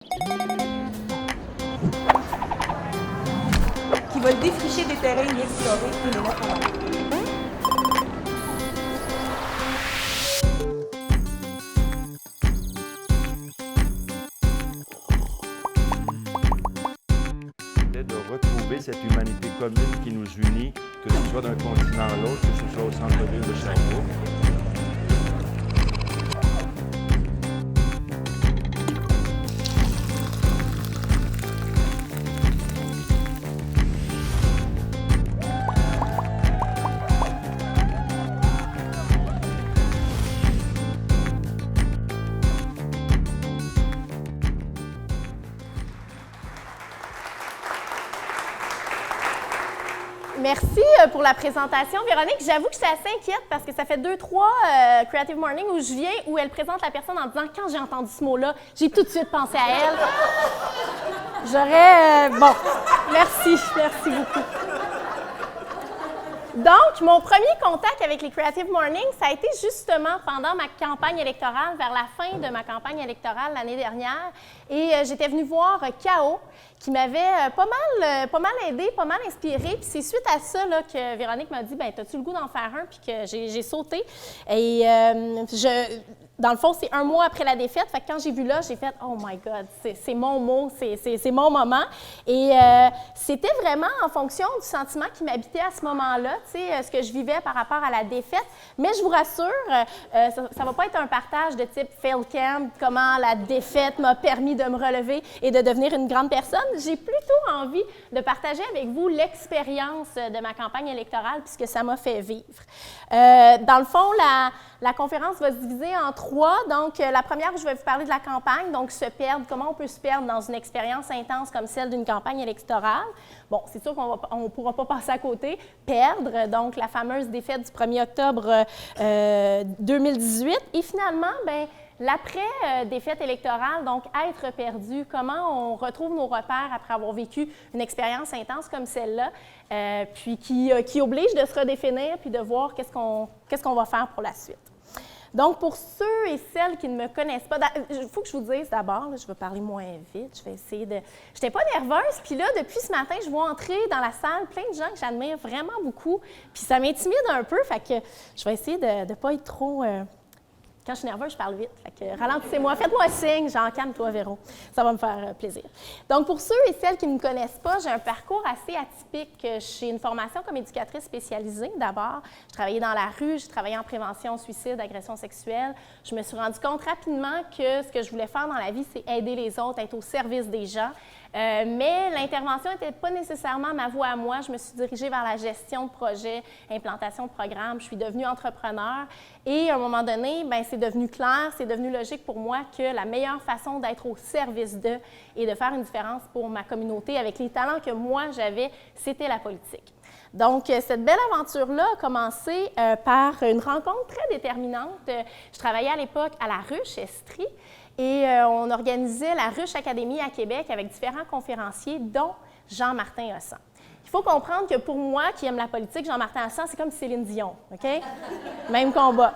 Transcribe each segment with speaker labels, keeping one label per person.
Speaker 1: Qui va défricher des terrains inexplorés et les mettre en valeur.
Speaker 2: De retrouver cette humanité commune qui nous unit, que ce soit d'un continent à l'autre, que ce soit au centre-ville de Sherbrooke.
Speaker 3: Merci pour la présentation, Véronique. J'avoue que j'étais assez inquiète parce que ça fait 2-3 Creative Morning où je viens, où elle présente la personne en disant « Quand j'ai entendu ce mot-là, j'ai tout de suite pensé à elle. » J'aurais... bon, merci beaucoup. Donc, mon premier contact avec les Creative Morning, ça a été justement pendant ma campagne électorale, vers la fin de ma campagne électorale l'année dernière. Et j'étais venue voir K.O., qui m'avait pas mal aidé, pas mal inspiré. Puis c'est suite à ça là, que Véronique m'a dit « Bien, t'as-tu le goût d'en faire un? » Puis que j'ai sauté. Et dans le fond, c'est 1 mois après la défaite. Fait que quand j'ai vu là, j'ai fait « Oh my God, c'est mon mot, c'est mon moment. » Et c'était vraiment en fonction du sentiment qui m'habitait à ce moment-là, tu sais, ce que je vivais par rapport à la défaite. Mais je vous rassure, ça ne va pas être un partage de type fail camp, comment la défaite m'a permis de me relever et de devenir une grande personne. J'ai plutôt envie de partager avec vous l'expérience de ma campagne électorale puisque ça m'a fait vivre. Dans le fond, la conférence va se diviser en 3. Donc, la première, je vais vous parler de la campagne, donc se perdre, comment on peut se perdre dans une expérience intense comme celle d'une campagne électorale. Bon, c'est sûr qu'on ne pourra pas passer à côté. Perdre, donc la fameuse défaite du 1er octobre 2018. Et finalement, bien, l'après-défaite électorale, donc être perdu, comment on retrouve nos repères après avoir vécu une expérience intense comme celle-là, puis qui oblige de se redéfinir puis de voir qu'est-ce qu'on va faire pour la suite. Donc, pour ceux et celles qui ne me connaissent pas, il faut que je vous dise d'abord, je vais parler moins vite, je vais essayer de... Je n'étais pas nerveuse, puis là, depuis ce matin, je vois entrer dans la salle plein de gens que j'admire vraiment beaucoup, puis ça m'intimide un peu, fait que je vais essayer de ne pas être trop... Quand je suis nerveuse, je parle vite. Fait que ralentissez-moi, faites-moi un signe, genre calme-toi, Véro. Ça va me faire plaisir. Donc, pour ceux et celles qui ne me connaissent pas, j'ai un parcours assez atypique. J'ai une formation comme éducatrice spécialisée, d'abord. Je travaillais dans la rue, j'ai travaillé en prévention, suicide, agression sexuelle. Je me suis rendu compte rapidement que ce que je voulais faire dans la vie, c'est aider les autres, être au service des gens. Mais l'intervention n'était pas nécessairement ma voie à moi. Je me suis dirigée vers la gestion de projets, implantation de programmes. Je suis devenue entrepreneur et à un moment donné, bien, c'est devenu clair, c'est devenu logique pour moi que la meilleure façon d'être au service d'eux et de faire une différence pour ma communauté avec les talents que moi j'avais, c'était la politique. Donc, cette belle aventure-là a commencé par une rencontre très déterminante. Je travaillais à l'époque à la Ruche, Estrie. Et on organisait la Ruche Académie à Québec avec différents conférenciers, dont Jean-Martin Hossan. Il faut comprendre que pour moi, qui aime la politique, Jean-Martin Hossan, c'est comme Céline Dion, OK? Même combat.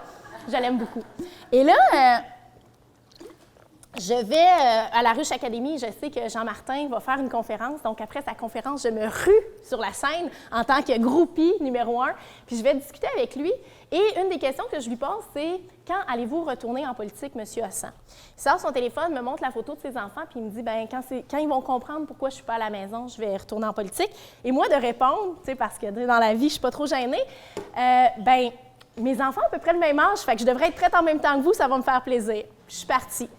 Speaker 3: Je l'aime beaucoup. Et là, je vais à la Ruche Académie, je sais que Jean-Martin va faire une conférence. Donc, après sa conférence, je me rue sur la scène en tant que groupie numéro 1, puis je vais discuter avec lui. Et une des questions que je lui pose, c'est « Quand allez-vous retourner en politique, M. Hossan? » Il sort son téléphone, me montre la photo de ses enfants, puis il me dit « Bien, quand ils vont comprendre pourquoi je ne suis pas à la maison, je vais retourner en politique. » Et moi, de répondre, tu sais, parce que dans la vie, je ne suis pas trop gênée, bien, mes enfants ont à peu près le même âge, fait que je devrais être prête en même temps que vous, ça va me faire plaisir. Puis je suis partie.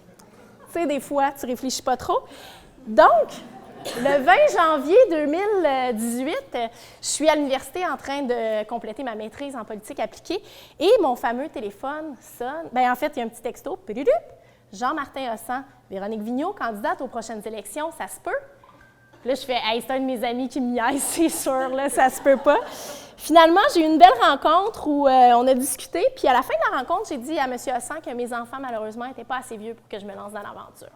Speaker 3: Tu sais, des fois, tu réfléchis pas trop. Donc, le 20 janvier 2018, je suis à l'université en train de compléter ma maîtrise en politique appliquée et mon fameux téléphone sonne. Bien, en fait, il y a un petit texto. Jean-Martin Hossan, Véronique Vigneault, candidate aux prochaines élections, ça se peut? Puis là, je fais, hey, c'est un de mes amis qui me niaise, c'est sûr, là, ça se peut pas. Finalement, j'ai eu une belle rencontre où on a discuté, puis à la fin de la rencontre, j'ai dit à M. Hossan que mes enfants, malheureusement, n'étaient pas assez vieux pour que je me lance dans l'aventure.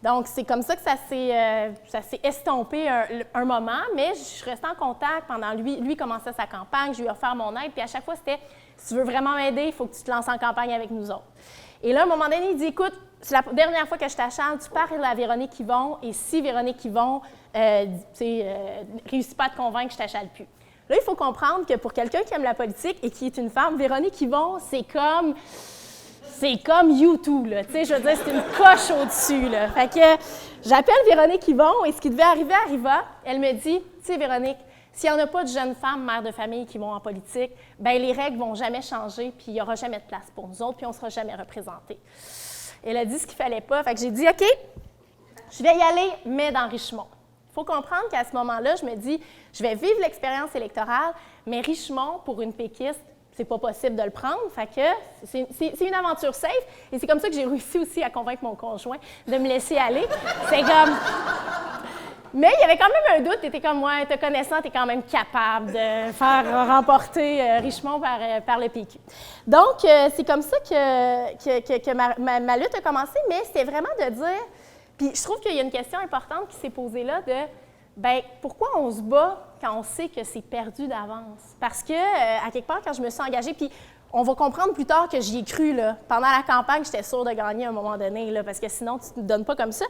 Speaker 3: Donc, c'est comme ça que ça s'est estompé un moment, mais je suis restée en contact pendant lui commençait sa campagne, je lui ai offert mon aide, puis à chaque fois, c'était « Si tu veux vraiment m'aider, il faut que tu te lances en campagne avec nous autres. » Et là, à un moment donné, il dit, écoute, c'est la dernière fois que je t'achète, tu parles à Véronique Yvon, et si Véronique Yvon réussit pas à te convaincre, je t'achète plus. Là, il faut comprendre que pour quelqu'un qui aime la politique et qui est une femme, Véronique Yvon, c'est comme U2, là. Tu sais, je veux dire, c'est une coche au-dessus, là. Fait que j'appelle Véronique Yvon et ce qui devait arriver arriva. Elle me dit, tu sais, Véronique, s'il n'y en a pas de jeunes femmes mères de famille qui vont en politique, bien, les règles ne vont jamais changer, puis il n'y aura jamais de place pour nous autres, puis on ne sera jamais représentés. Elle a dit ce qu'il ne fallait pas. Fait que j'ai dit, OK, je vais y aller, mais dans Richemont. Il faut comprendre qu'à ce moment-là, je me dis, je vais vivre l'expérience électorale, mais Richemont, pour une péquiste, c'est pas possible de le prendre. Fait que c'est une aventure safe. Et c'est comme ça que j'ai réussi aussi à convaincre mon conjoint de me laisser aller. C'est comme... Mais il y avait quand même un doute. Tu étais comme, ouais, te connaissant, tu es quand même capable de faire remporter Richemont par le PQ. Donc, c'est comme ça que ma lutte a commencé, mais c'était vraiment de dire... Puis je trouve qu'il y a une question importante qui s'est posée là de, bien, pourquoi on se bat quand on sait que c'est perdu d'avance? Parce que, à quelque part, quand je me suis engagée, puis on va comprendre plus tard que j'y ai cru, là. Pendant la campagne, j'étais sûre de gagner à un moment donné, là, parce que sinon, tu ne te donnes pas comme ça.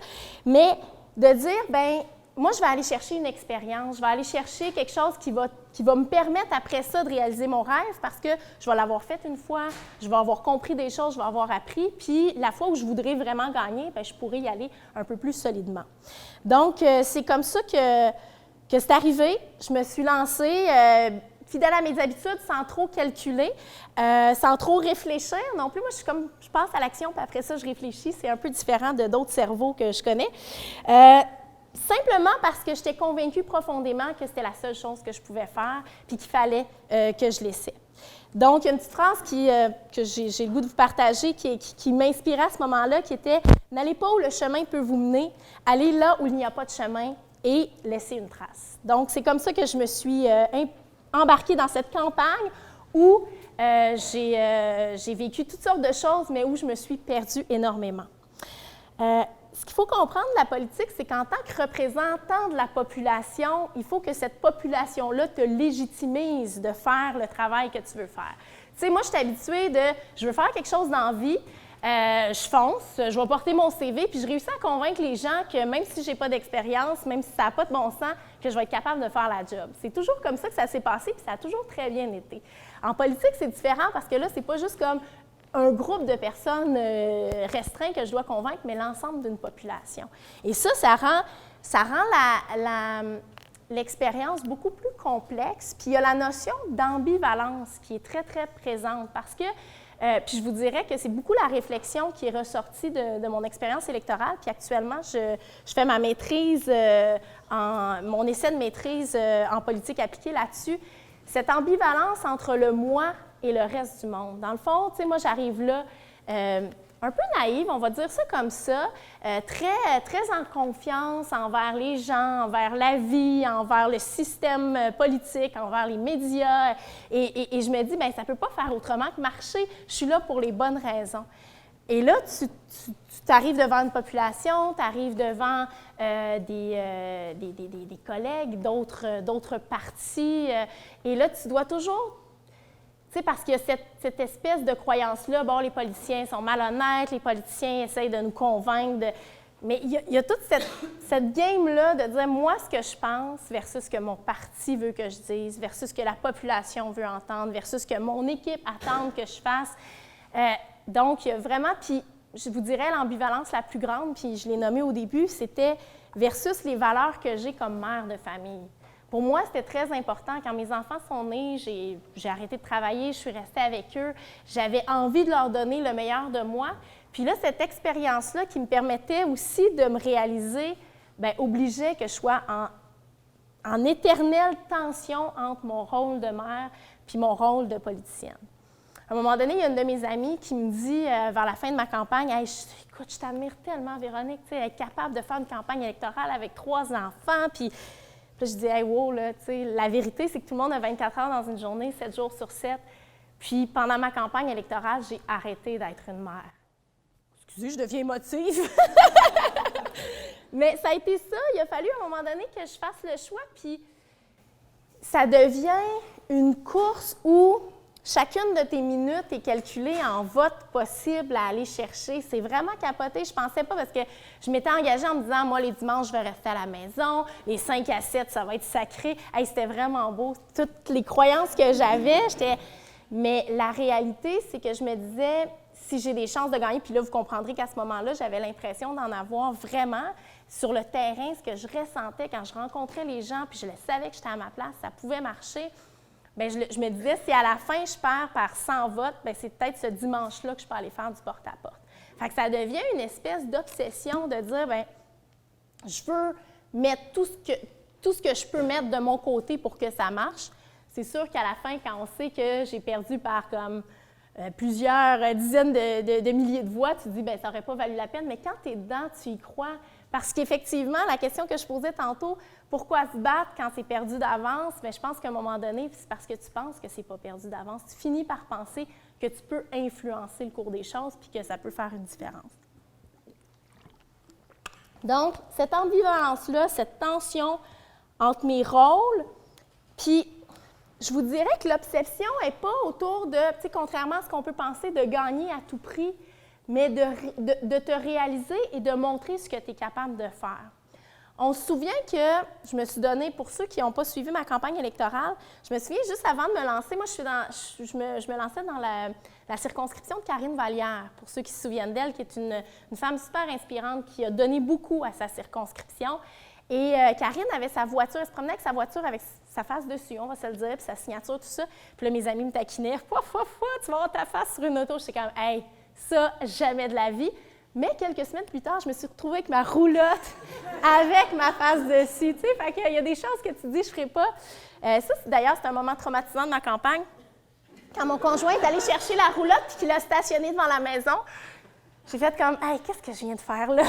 Speaker 3: Mais de dire, bien, moi, je vais aller chercher une expérience, je vais aller chercher quelque chose qui va me permettre après ça de réaliser mon rêve parce que je vais l'avoir fait une fois, je vais avoir compris des choses, je vais avoir appris, puis la fois où je voudrais vraiment gagner, bien, je pourrais y aller un peu plus solidement. Donc, c'est comme ça que c'est arrivé. Je me suis lancée fidèle à mes habitudes, sans trop calculer, sans trop réfléchir non plus. Moi, je passe à l'action, puis après ça, je réfléchis. C'est un peu différent de d'autres cerveaux que je connais. Simplement parce que j'étais convaincue profondément que c'était la seule chose que je pouvais faire puis qu'il fallait que je laissais. Donc, il y a une petite phrase que j'ai le goût de vous partager qui m'inspirait à ce moment-là, qui était « N'allez pas où le chemin peut vous mener, allez là où il n'y a pas de chemin et laissez une trace. » Donc, c'est comme ça que je me suis embarquée dans cette campagne où j'ai vécu toutes sortes de choses, mais où je me suis perdue énormément. Ce qu'il faut comprendre de la politique, c'est qu'en tant que représentant de la population, il faut que cette population-là te légitimise de faire le travail que tu veux faire. Tu sais, moi, je suis habituée je veux faire quelque chose dans la vie, je fonce, je vais porter mon CV, puis je réussis à convaincre les gens que même si je n'ai pas d'expérience, même si ça n'a pas de bon sens, que je vais être capable de faire la job. C'est toujours comme ça que ça s'est passé, puis ça a toujours très bien été. En politique, c'est différent parce que là, c'est pas juste comme un groupe de personnes restreints que je dois convaincre, mais l'ensemble d'une population. Et ça rend l'expérience beaucoup plus complexe. Puis il y a la notion d'ambivalence qui est très, très présente parce que, puis je vous dirais que c'est beaucoup la réflexion qui est ressortie de mon expérience électorale. Puis actuellement, je fais ma maîtrise, mon essai de maîtrise en politique appliquée là-dessus. Cette ambivalence entre le moi et le reste du monde. Dans le fond, tu sais, moi, j'arrive là un peu naïve, on va dire ça comme ça, très, très en confiance envers les gens, envers la vie, envers le système politique, envers les médias. Et je me dis, bien, ça ne peut pas faire autrement que marcher. Je suis là pour les bonnes raisons. Et là, tu arrives devant une population, tu arrives devant des collègues, d'autres partis, et là, tu dois toujours... Tu sais, parce qu'il y a cette espèce de croyance-là, bon, les politiciens sont malhonnêtes, les politiciens essayent de nous convaincre, mais il y a toute cette game-là de dire, moi, ce que je pense versus ce que mon parti veut que je dise, versus ce que la population veut entendre, versus ce que mon équipe attend que je fasse. Donc, il y a vraiment, puis je vous dirais, l'ambivalence la plus grande, puis je l'ai nommée au début, c'était versus les valeurs que j'ai comme mère de famille. Pour moi, c'était très important. Quand mes enfants sont nés, j'ai arrêté de travailler, je suis restée avec eux. J'avais envie de leur donner le meilleur de moi. Puis là, cette expérience-là qui me permettait aussi de me réaliser, bien, obligeait que je sois en éternelle tension entre mon rôle de mère puis mon rôle de politicienne. À un moment donné, il y a une de mes amies qui me dit, vers la fin de ma campagne, hey, « Écoute, je t'admire tellement, Véronique, tu sais, être capable de faire une campagne électorale avec 3 enfants. » Puis là, je dis, hey, wow, là, tu sais, la vérité, c'est que tout le monde a 24 heures dans une journée, 7 jours sur 7. Puis pendant ma campagne électorale, j'ai arrêté d'être une mère. Excusez, je deviens émotive. Mais ça a été ça. Il a fallu à un moment donné que je fasse le choix. Puis ça devient une course où chacune de tes minutes est calculée en votes possibles à aller chercher. C'est vraiment capoté. Je pensais pas parce que je m'étais engagée en me disant, moi, les dimanches, je vais rester à la maison. Les 5 à 7, ça va être sacré. Hey, c'était vraiment beau. Toutes les croyances que j'avais, Mais la réalité, c'est que je me disais, si j'ai des chances de gagner, puis là, vous comprendrez qu'à ce moment-là, j'avais l'impression d'en avoir vraiment sur le terrain, ce que je ressentais quand je rencontrais les gens, puis je le savais que j'étais à ma place, ça pouvait marcher. Bien, je me disais, si à la fin, je perds par 100 votes, bien, c'est peut-être ce dimanche-là que je peux aller faire du porte-à-porte. Fait que ça devient une espèce d'obsession de dire, bien, je veux mettre tout ce que je peux mettre de mon côté pour que ça marche. C'est sûr qu'à la fin, quand on sait que j'ai perdu par comme plusieurs dizaines de milliers de voix, tu te dis, bien, ça n'aurait pas valu la peine. Mais quand tu es dedans, tu y crois. Parce qu'effectivement, la question que je posais tantôt, pourquoi se battre quand c'est perdu d'avance? Bien, je pense qu'à un moment donné, c'est parce que tu penses que c'est pas perdu d'avance. Tu finis par penser que tu peux influencer le cours des choses puis que ça peut faire une différence. Donc, cette ambivalence-là, cette tension entre mes rôles, puis je vous dirais que l'obsession n'est pas autour de, tu sais, contrairement à ce qu'on peut penser, de gagner à tout prix, mais de te réaliser et de montrer ce que tu es capable de faire. On se souvient que je me suis donné, pour ceux qui n'ont pas suivi ma campagne électorale, je me souviens juste avant de me lancer, moi je me lançais dans la circonscription de Karine Vallière, pour ceux qui se souviennent d'elle, qui est une femme super inspirante qui a donné beaucoup à sa circonscription. Et Karine avait sa voiture, elle se promenait avec sa voiture avec sa face dessus, on va se le dire, puis sa signature, tout ça. Puis là, mes amis me taquinaient, « Pouf, pouf, pouf, tu vas avoir ta face sur une auto. » J'étais comme « Hey, ça, jamais de la vie. » Mais quelques semaines plus tard, je me suis retrouvée avec ma roulotte, avec ma face dessus. Tu sais, fait qu'il y a des choses que tu dis, je ne ferai pas. Ça, d'ailleurs, c'est un moment traumatisant de ma campagne. Quand mon conjoint est allé chercher la roulotte et qu'il l'a stationnée devant la maison, j'ai fait comme « Hey, qu'est-ce que je viens de faire là? »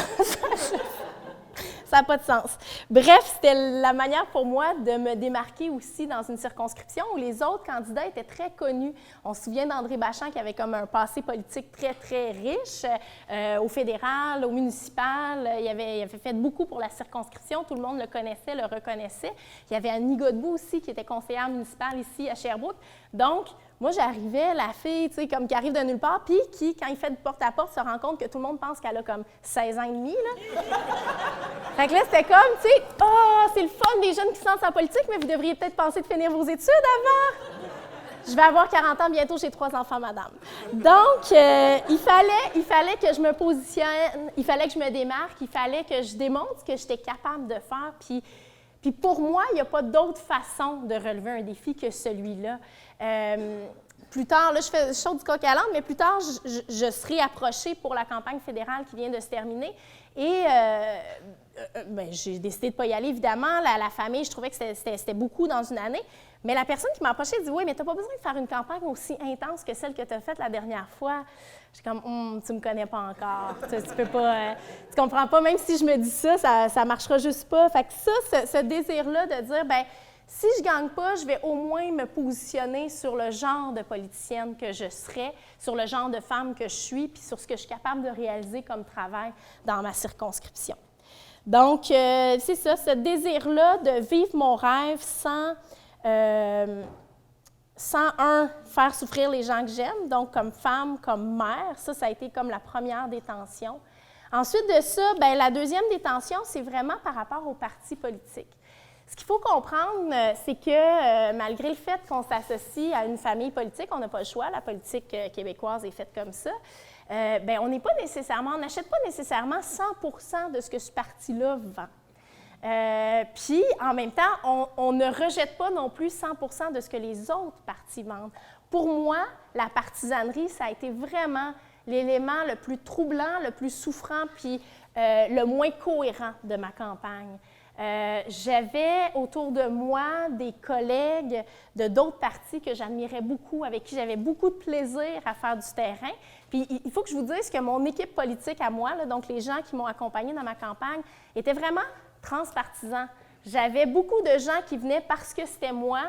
Speaker 3: Ça n'a pas de sens. Bref, c'était la manière pour moi de me démarquer aussi dans une circonscription où les autres candidats étaient très connus. On se souvient d'André Bachand qui avait comme un passé politique très, très riche au fédéral, au municipal. Il avait fait beaucoup pour la circonscription. Tout le monde le connaissait, le reconnaissait. Il y avait Annie Godbout aussi qui était conseillère municipale ici à Sherbrooke. Donc, moi, j'arrivais, la fille, tu sais, comme qui arrive de nulle part, puis qui, quand il fait du porte-à-porte, se rend compte que tout le monde pense qu'elle a comme 16 ans et demi, là. Fait que là, c'était comme, tu sais, « Oh, c'est le fun des jeunes qui se lancent en politique, mais vous devriez peut-être penser de finir vos études avant. » Je vais avoir 40 ans bientôt, j'ai 3 enfants, madame. Donc, il fallait que je me positionne, il fallait que je me démarque, il fallait que je démontre ce que j'étais capable de faire, puis pour moi, il n'y a pas d'autre façon de relever un défi que celui-là. Plus tard, là, je saute du coq à l'âne, mais plus tard, je serai approchée pour la campagne fédérale qui vient de se terminer. Et j'ai décidé de ne pas y aller, évidemment. La famille, je trouvais que c'était beaucoup dans une année. Mais la personne qui m'a approchée dit « Oui, mais tu n'as pas besoin de faire une campagne aussi intense que celle que tu as faite la dernière fois. » J'ai comme « Tu ne me connais pas encore. Tu peux pas... tu comprends pas. Même si je me dis ça, ça ne marchera juste pas. » Fait que ça, ce désir-là de dire « Bien, si je ne gagne pas, je vais au moins me positionner sur le genre de politicienne que je serais, sur le genre de femme que je suis, puis sur ce que je suis capable de réaliser comme travail dans ma circonscription. » Donc, c'est ça, ce désir-là de vivre mon rêve sans faire souffrir les gens que j'aime, donc comme femme, comme mère, ça a été comme la première détention. Ensuite de ça, bien, la deuxième détention, c'est vraiment par rapport aux partis politiques. Ce qu'il faut comprendre, c'est que malgré le fait qu'on s'associe à une famille politique, on n'a pas le choix, la politique québécoise est faite comme ça, bien, on n'achète pas nécessairement 100% de ce que ce parti-là vend. Puis, en même temps, on ne rejette pas non plus 100% de ce que les autres partis vendent. Pour moi, la partisanerie, ça a été vraiment l'élément le plus troublant, le plus souffrant, puis le moins cohérent de ma campagne. J'avais autour de moi des collègues de d'autres partis que j'admirais beaucoup, avec qui j'avais beaucoup de plaisir à faire du terrain. Puis il faut que je vous dise que mon équipe politique à moi, là, donc les gens qui m'ont accompagnée dans ma campagne, étaient vraiment transpartisans. J'avais beaucoup de gens qui venaient parce que c'était moi,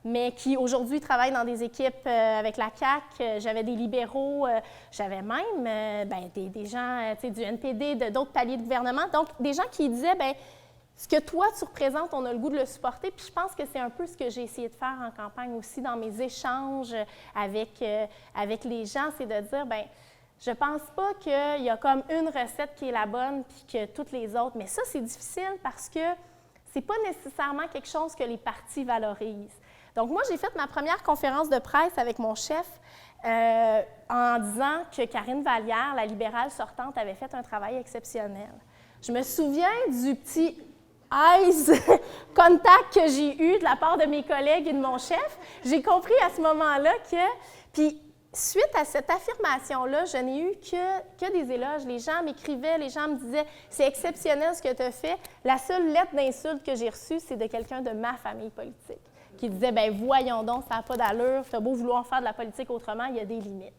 Speaker 3: mais qui aujourd'hui travaillent dans des équipes avec la CAQ. J'avais des libéraux, j'avais même des gens du NPD, d'autres paliers de gouvernement. Donc, des gens qui disaient, bien, ce que toi, tu représentes, on a le goût de le supporter. Puis je pense que c'est un peu ce que j'ai essayé de faire en campagne aussi, dans mes échanges avec les gens, c'est de dire, bien, je pense pas qu'il y a comme une recette qui est la bonne puis que toutes les autres. Mais ça, c'est difficile parce que c'est pas nécessairement quelque chose que les partis valorisent. Donc moi, j'ai fait ma première conférence de presse avec mon chef en disant que Karine Vallière, la libérale sortante, avait fait un travail exceptionnel. Je me souviens du petit eyes contact que j'ai eu de la part de mes collègues et de mon chef. J'ai compris à ce moment-là que... Puis, suite à cette affirmation-là, je n'ai eu que des éloges. Les gens m'écrivaient, les gens me disaient « C'est exceptionnel ce que tu as fait ». La seule lettre d'insulte que j'ai reçue, c'est de quelqu'un de ma famille politique qui disait « Bien, voyons donc, ça n'a pas d'allure, tu as beau vouloir faire de la politique autrement, il y a des limites ».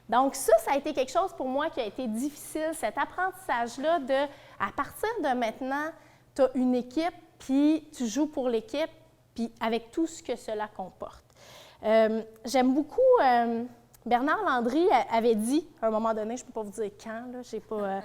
Speaker 3: Donc ça a été quelque chose pour moi qui a été difficile, cet apprentissage-là de, à partir de maintenant, tu as une équipe, puis tu joues pour l'équipe, puis avec tout ce que cela comporte. J'aime beaucoup... Bernard Landry avait dit, à un moment donné, je ne peux pas vous dire quand, là, j'ai pas,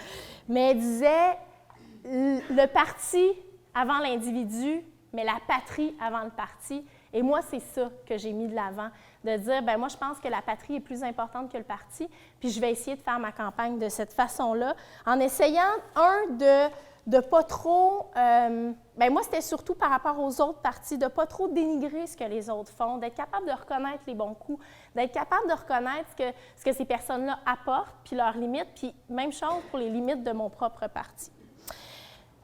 Speaker 3: mais il disait « le parti avant l'individu, mais la patrie avant le parti ». Et moi, c'est ça que j'ai mis de l'avant, de dire, bien moi, je pense que la patrie est plus importante que le parti, puis je vais essayer de faire ma campagne de cette façon-là, en essayant, de pas trop, bien moi, c'était surtout par rapport aux autres partis, de ne pas trop dénigrer ce que les autres font, d'être capable de reconnaître les bons coups, d'être capable de reconnaître ce que ces personnes-là apportent, puis leurs limites, puis même chose pour les limites de mon propre parti.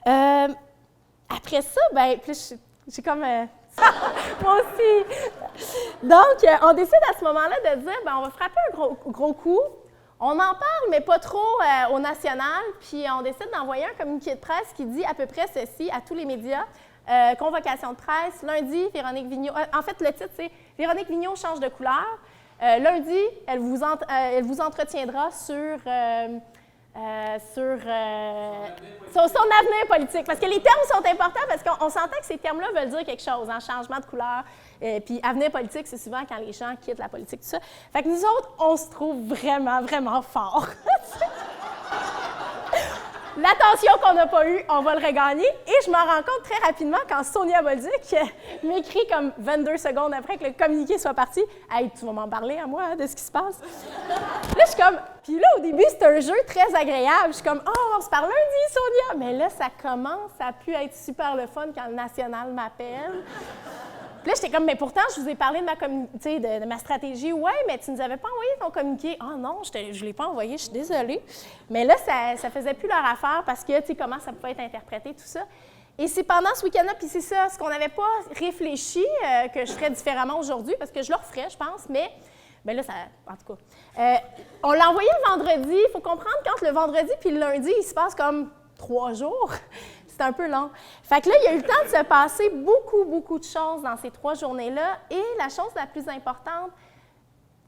Speaker 3: Après ça, bien, puis j'ai comme... moi aussi! Donc, on décide à ce moment-là de dire, bien, on va frapper un gros coup. On en parle, mais pas trop au national, puis on décide d'envoyer un communiqué de presse qui dit à peu près ceci à tous les médias. Convocation de presse, lundi, Véronique Vigneault. En fait, le titre, c'est « Véronique Vigneault change de couleur ». Lundi, elle vous entretiendra sur son avenir politique. Parce que les termes sont importants, parce qu'on s'entend que ces termes-là veulent dire quelque chose, hein, changement de couleur. Puis avenir politique, c'est souvent quand les gens quittent la politique, tout ça. Fait que nous autres, on se trouve vraiment, vraiment forts. L'attention qu'on n'a pas eue, on va le regagner. Et je m'en rends compte très rapidement quand Sonia Bolduc m'écrit comme 22 secondes après que le communiqué soit parti. « Hey, tu vas m'en parler à moi de ce qui se passe? » Là, je suis comme... Puis là, au début, c'est un jeu très agréable. Je suis comme « Oh, on se parle lundi, Sonia! » Mais là, ça commence à pu être super le fun quand le national m'appelle. Puis là, j'étais comme, mais pourtant, je vous ai parlé de ma stratégie. Ouais, mais tu ne nous avais pas envoyé ton communiqué. Ah non, je ne l'ai pas envoyé, je suis désolée. Mais là, ça ne faisait plus leur affaire parce que, tu sais, comment ça pouvait être interprété, tout ça. Et c'est pendant ce week-end-là, puis c'est ça, ce qu'on n'avait pas réfléchi, que je ferais différemment aujourd'hui, parce que je le referais, je pense, mais bien là, ça, en tout cas. On l'a envoyé le vendredi. Il faut comprendre qu'entre le vendredi puis le lundi, il se passe comme 3 jours. C'est un peu long. Fait que là, il y a eu le temps de se passer beaucoup de choses dans ces 3 journées-là. Et la chose la plus importante,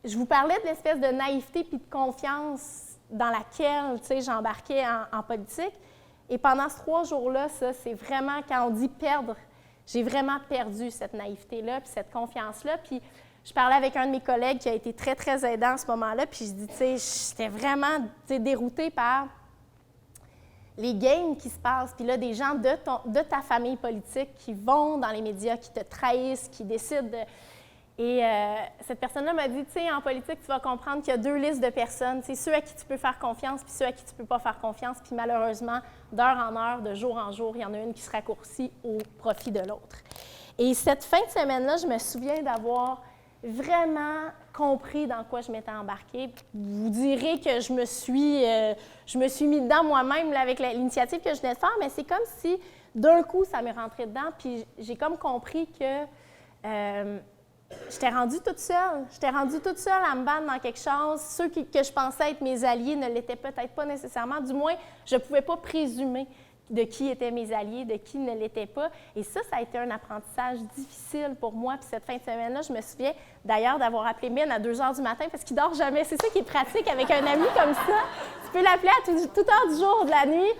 Speaker 3: je vous parlais de l'espèce de naïveté puis de confiance dans laquelle, tu sais, j'embarquais en politique. Et pendant ces 3 jours-là, ça, c'est vraiment, quand on dit perdre, j'ai vraiment perdu cette naïveté-là puis cette confiance-là. Puis je parlais avec un de mes collègues qui a été très, très aidant à ce moment-là. Puis je dis, tu sais, j'étais vraiment déroutée par les games qui se passent, puis là, des gens de ta famille politique qui vont dans les médias, qui te trahissent, qui décident de... Et cette personne-là m'a dit, tu sais, en politique, tu vas comprendre qu'il y a 2 listes de personnes. C'est ceux à qui tu peux faire confiance, puis ceux à qui tu ne peux pas faire confiance. Puis malheureusement, d'heure en heure, de jour en jour, il y en a une qui se raccourcit au profit de l'autre. Et cette fin de semaine-là, je me souviens d'avoir vraiment compris dans quoi je m'étais embarquée. Vous direz que je me suis mis dedans moi-même là, avec l'initiative que je venais de faire, mais c'est comme si d'un coup, ça m'est rentré dedans, puis j'ai comme compris que j'étais rendue toute seule. J'étais rendue toute seule à me battre dans quelque chose. Ceux que je pensais être mes alliés ne l'étaient peut-être pas nécessairement. Du moins, je ne pouvais pas présumer de qui étaient mes alliés, de qui ne l'étaient pas. Et ça a été un apprentissage difficile pour moi. Puis cette fin de semaine-là, je me souviens d'ailleurs d'avoir appelé Mine à 2 h du matin parce qu'il dort jamais. C'est ça qui est pratique avec un ami comme ça. Tu peux l'appeler à toute heure du jour ou de la nuit.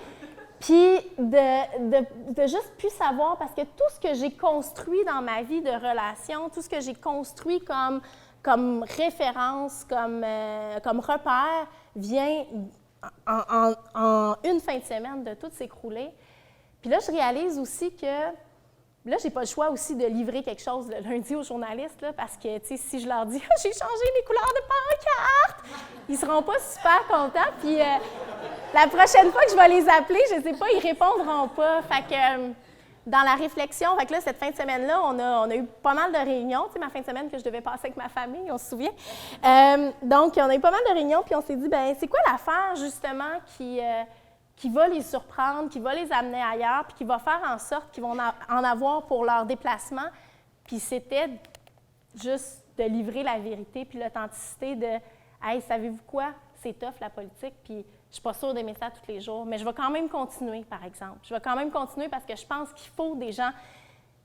Speaker 3: Puis de juste plus savoir, parce que tout ce que j'ai construit dans ma vie de relation, tout ce que j'ai construit comme référence, comme repère, vient en une fin de semaine de tout s'écrouler. Puis là, je réalise aussi que là, j'ai pas le choix aussi de livrer quelque chose le lundi aux journalistes, là, parce que, tu sais, si je leur dis « j'ai changé mes couleurs de pancarte », ils seront pas super contents. Puis la prochaine fois que je vais les appeler, je sais pas, ils répondront pas. Fait que dans la réflexion, fait que là, cette fin de semaine-là, on a eu pas mal de réunions. Tu sais, ma fin de semaine que je devais passer avec ma famille, on se souvient. Donc, on a eu pas mal de réunions, puis on s'est dit, ben c'est quoi l'affaire, justement, qui va les surprendre, qui va les amener ailleurs, puis qui va faire en sorte qu'ils vont en avoir pour leur déplacement. Puis c'était juste de livrer la vérité, puis l'authenticité de « Hey, savez-vous quoi? C'est tough, la politique, puis je ne suis pas sûre d'aimer ça tous les jours, mais je vais quand même continuer, par exemple. Je vais quand même continuer parce que je pense qu'il faut des gens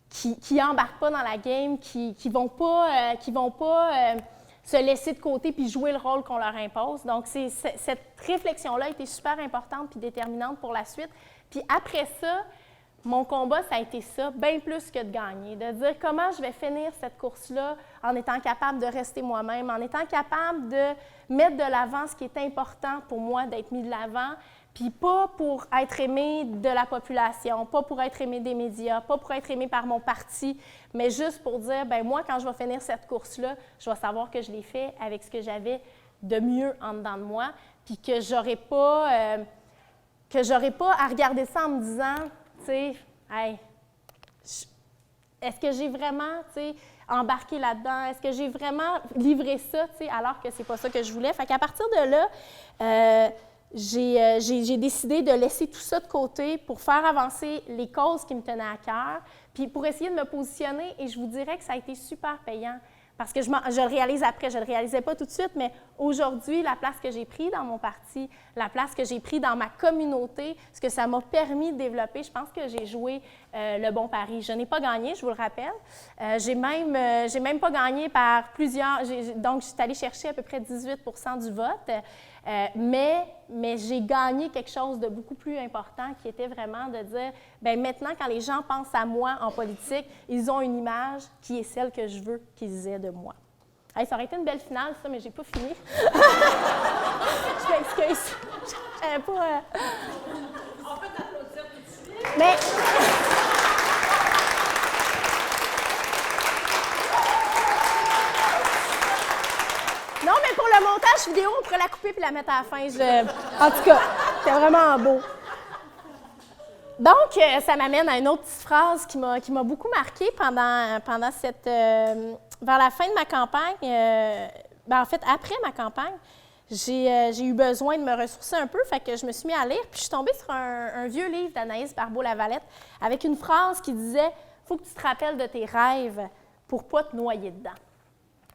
Speaker 3: qui n'embarquent pas dans la game, qui vont pas se laisser de côté puis jouer le rôle qu'on leur impose. Donc, cette réflexion-là a été super importante puis déterminante pour la suite. Puis après ça, mon combat, ça a été ça, bien plus que de gagner, de dire comment je vais finir cette course-là en étant capable de rester moi-même, en étant capable de mettre de l'avant ce qui est important pour moi d'être mis de l'avant, puis pas pour être aimé de la population, pas pour être aimé des médias, pas pour être aimé par mon parti, mais juste pour dire, bien moi, quand je vais finir cette course-là, je vais savoir que je l'ai fait avec ce que j'avais de mieux en dedans de moi, puis que j'aurais pas à regarder ça en me disant, tu sais, hey, est-ce que j'ai vraiment, tu sais, embarqué là-dedans? Est-ce que j'ai vraiment livré ça, tu sais, alors que c'est pas ça que je voulais? Fait qu'à partir de là, j'ai décidé de laisser tout ça de côté pour faire avancer les causes qui me tenaient à cœur, puis pour essayer de me positionner, et je vous dirais que ça a été super payant. Parce que je le réalise après, je ne le réalisais pas tout de suite, mais aujourd'hui, la place que j'ai prise dans mon parti, la place que j'ai prise dans ma communauté, ce que ça m'a permis de développer, je pense que j'ai joué le bon pari. Je n'ai pas gagné, je vous le rappelle. J'ai même pas gagné par plusieurs, donc je suis allée chercher à peu près 18 % du vote, mais j'ai gagné quelque chose de beaucoup plus important qui était vraiment de dire, bien maintenant, quand les gens pensent à moi en politique, ils ont une image qui est celle que je veux qu'ils aient de moi. Hey, ça aurait été une belle finale, ça, mais j'ai pas fini. Je m'excuse. J'avais pas...
Speaker 1: On peut t'applaudir tout de suite.
Speaker 3: Mais... Non, mais pour le montage vidéo, on pourrait la couper puis la mettre à la fin. En tout cas, c'était vraiment beau. Donc, ça m'amène à une autre petite phrase qui m'a beaucoup marquée pendant cette... vers la fin de ma campagne, en fait, après ma campagne, j'ai eu besoin de me ressourcer un peu, fait que je me suis mis à lire, puis je suis tombée sur un vieux livre d'Anaïs Barbeau-Lavalette avec une phrase qui disait « Faut que tu te rappelles de tes rêves pour pas te noyer dedans. »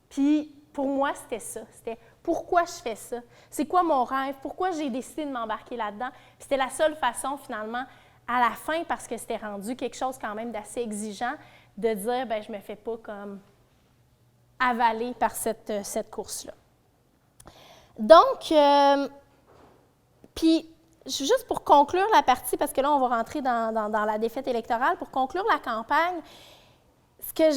Speaker 3: Puis, pour moi, c'était ça. C'était pourquoi je fais ça? C'est quoi mon rêve? Pourquoi j'ai décidé de m'embarquer là-dedans? C'était la seule façon, finalement, à la fin, parce que c'était rendu quelque chose quand même d'assez exigeant, de dire, bien, je ne me fais pas comme avaler par cette course-là. Donc, puis, juste pour conclure la partie, parce que là, on va rentrer dans la défaite électorale, pour conclure la campagne, ce que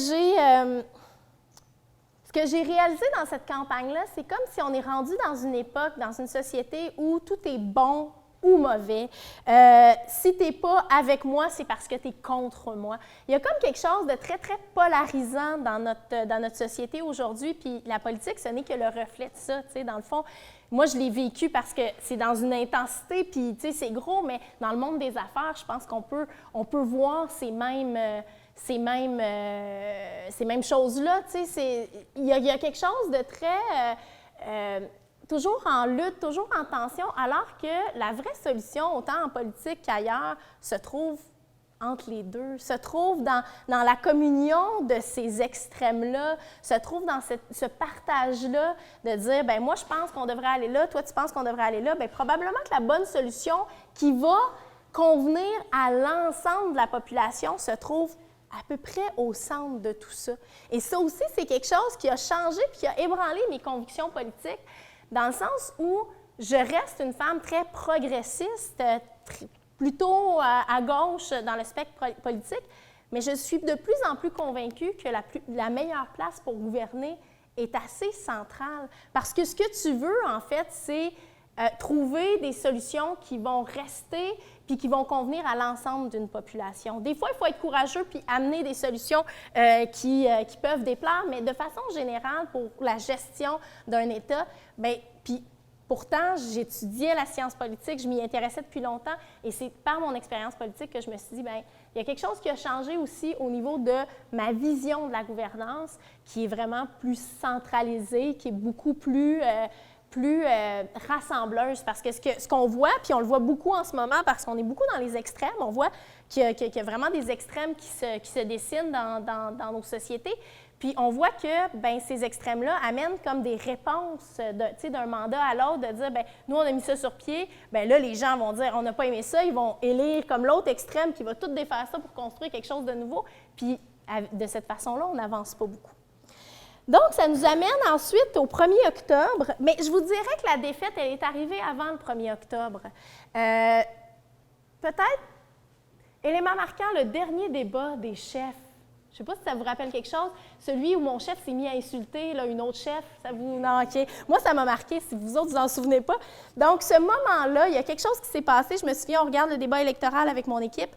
Speaker 3: j'ai réalisé dans cette campagne-là, c'est comme si on est rendu dans une époque, dans une société où tout est bon ou mauvais. Si tu n'es pas avec moi, c'est parce que tu es contre moi. Il y a comme quelque chose de très, très polarisant dans notre société aujourd'hui, puis la politique, ce n'est que le reflet de ça, tu sais, dans le fond. Moi, je l'ai vécu parce que c'est dans une intensité, puis, tu sais, c'est gros, mais dans le monde des affaires, je pense qu'on peut voir ces mêmes choses-là, tu sais, il y a quelque chose de très... toujours en lutte, toujours en tension, alors que la vraie solution, autant en politique qu'ailleurs, se trouve entre les deux, se trouve dans la communion de ces extrêmes-là, se trouve dans ce partage-là de dire, bien, moi, je pense qu'on devrait aller là, toi, tu penses qu'on devrait aller là, bien, probablement que la bonne solution qui va convenir à l'ensemble de la population se trouve à peu près au centre de tout ça. Et ça aussi, c'est quelque chose qui a changé puis qui a ébranlé mes convictions politiques, dans le sens où je reste une femme très progressiste, plutôt à gauche dans le spectre politique, mais je suis de plus en plus convaincue que la meilleure place pour gouverner est assez centrale. Parce que ce que tu veux, en fait, c'est trouver des solutions qui vont rester puis qui vont convenir à l'ensemble d'une population. Des fois, il faut être courageux puis amener des solutions qui peuvent déplaire, mais de façon générale, pour la gestion d'un État, bien, puis pourtant, j'étudiais la science politique, je m'y intéressais depuis longtemps, et c'est par mon expérience politique que je me suis dit, bien, il y a quelque chose qui a changé aussi au niveau de ma vision de la gouvernance, qui est vraiment plus centralisée, qui est beaucoup plus rassembleuse, parce que ce qu'on voit, puis on le voit beaucoup en ce moment, parce qu'on est beaucoup dans les extrêmes, on voit qu'il y a vraiment des extrêmes qui se dessinent dans nos sociétés, puis on voit que bien, ces extrêmes-là amènent comme des réponses d'un mandat à l'autre, de dire, bien, nous, on a mis ça sur pied, bien là, les gens vont dire, on n'a pas aimé ça, ils vont élire comme l'autre extrême qui va tout défaire ça pour construire quelque chose de nouveau, puis de cette façon-là, on n'avance pas beaucoup. Donc, ça nous amène ensuite au 1er octobre, mais je vous dirais que la défaite, elle est arrivée avant le 1er octobre. Peut-être, élément marquant, le dernier débat des chefs. Je ne sais pas si ça vous rappelle quelque chose, celui où mon chef s'est mis à insulter là, une autre chef. Ça vous... Non, OK. Moi, ça m'a marqué, si vous autres, vous en souvenez pas. Donc, ce moment-là, il y a quelque chose qui s'est passé. Je me souviens, on regarde le débat électoral avec mon équipe.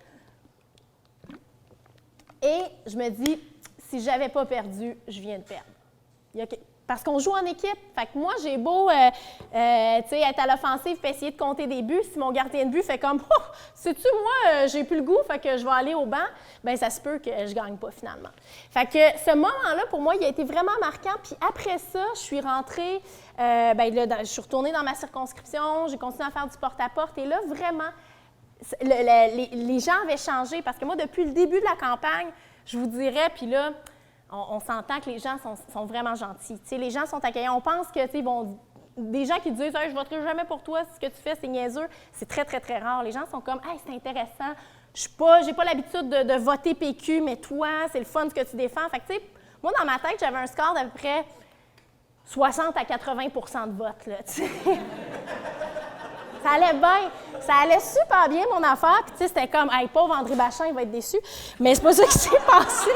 Speaker 3: Et je me dis, si je n'avais pas perdu, je viens de perdre. Parce qu'on joue en équipe. Fait que moi, j'ai beau être à l'offensive et essayer de compter des buts. Si mon gardien de but fait comme « Oh, sais-tu, moi, j'ai plus le goût, fait que je vais aller au banc », bien, ça se peut que je ne gagne pas finalement. Fait que ce moment-là, pour moi, il a été vraiment marquant. Puis après ça, je suis rentrée, je suis retournée dans ma circonscription, j'ai continué à faire du porte-à-porte. Et là, vraiment, les gens avaient changé. Parce que moi, depuis le début de la campagne, je vous dirais, puis là, on s'entend que les gens sont vraiment gentils. T'sais, les gens sont accueillants. On pense que, des gens qui disent hey, « je ne voterai jamais pour toi, ce que tu fais, c'est niaiseux », c'est très, très, très rare. Les gens sont comme « hey, c'est intéressant, je n'ai pas l'habitude de voter PQ, mais toi, c'est le fun ce que tu défends. » Fait que, tu sais, moi, dans ma tête, j'avais un score d'à peu près 60 à 80 de vote, là, tu sais. Ça allait bien. Ça allait super bien, mon affaire. Puis, tu sais, c'était comme « hey, pauvre André Bachand, il va être déçu. » Mais c'est pas ça qui s'est passé.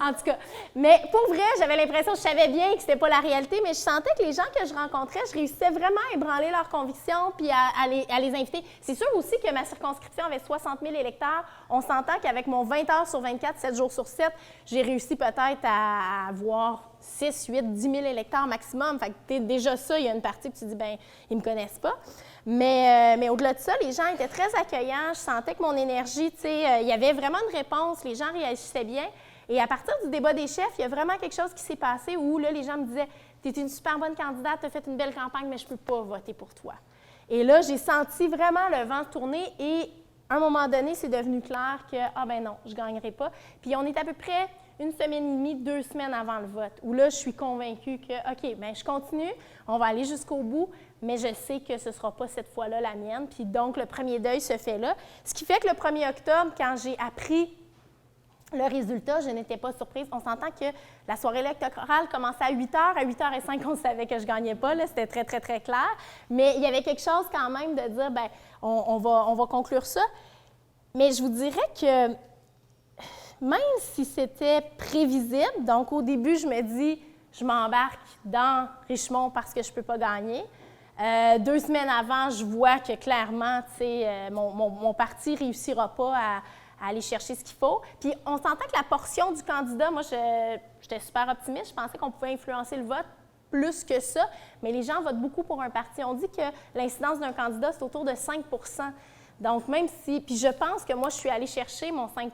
Speaker 3: En tout cas, mais pour vrai, j'avais l'impression, je savais bien que c'était pas la réalité, mais je sentais que les gens que je rencontrais, je réussissais vraiment à ébranler leurs convictions puis à les inviter. C'est sûr aussi que ma circonscription avait 60 000 électeurs. On s'entend qu'avec mon 20 heures sur 24, 7 jours sur 7, j'ai réussi peut-être à avoir 6, 8, 10 000 électeurs maximum. Fait que déjà ça, il y a une partie que tu dis, bien, ils me connaissent pas. Mais au-delà de ça, les gens étaient très accueillants. Je sentais que mon énergie, tu sais, il y avait vraiment une réponse. Les gens réagissaient bien. Et à partir du débat des chefs, il y a vraiment quelque chose qui s'est passé où là, les gens me disaient « Tu es une super bonne candidate, tu as fait une belle campagne, mais je ne peux pas voter pour toi. » Et là, j'ai senti vraiment le vent tourner et à un moment donné, c'est devenu clair que « Ah ben non, je ne gagnerai pas. » Puis on est à peu près 1 semaine et demie, 2 semaines avant le vote, où là, je suis convaincue que « OK, bien, je continue, on va aller jusqu'au bout, mais je sais que ce ne sera pas cette fois-là la mienne. » Puis donc, le premier deuil se fait là. Ce qui fait que le 1er octobre, quand j'ai appris le résultat, je n'étais pas surprise. On s'entend que la soirée électorale commençait à 8 h. À 8 h 05, on savait que je ne gagnais pas. C'était très, très, très clair. Mais il y avait quelque chose quand même de dire, bien, on va conclure ça. Mais je vous dirais que même si c'était prévisible, donc au début, je me dis, je m'embarque dans Richemont parce que je ne peux pas gagner. 2 semaines avant, je vois que clairement, tu sais, mon parti ne réussira pas à aller chercher ce qu'il faut. Puis on s'entend que la portion du candidat, moi, j'étais super optimiste. Je pensais qu'on pouvait influencer le vote plus que ça, mais les gens votent beaucoup pour un parti. On dit que l'incidence d'un candidat, c'est autour de 5 %. Donc, même si... Puis je pense que moi, je suis allée chercher mon 5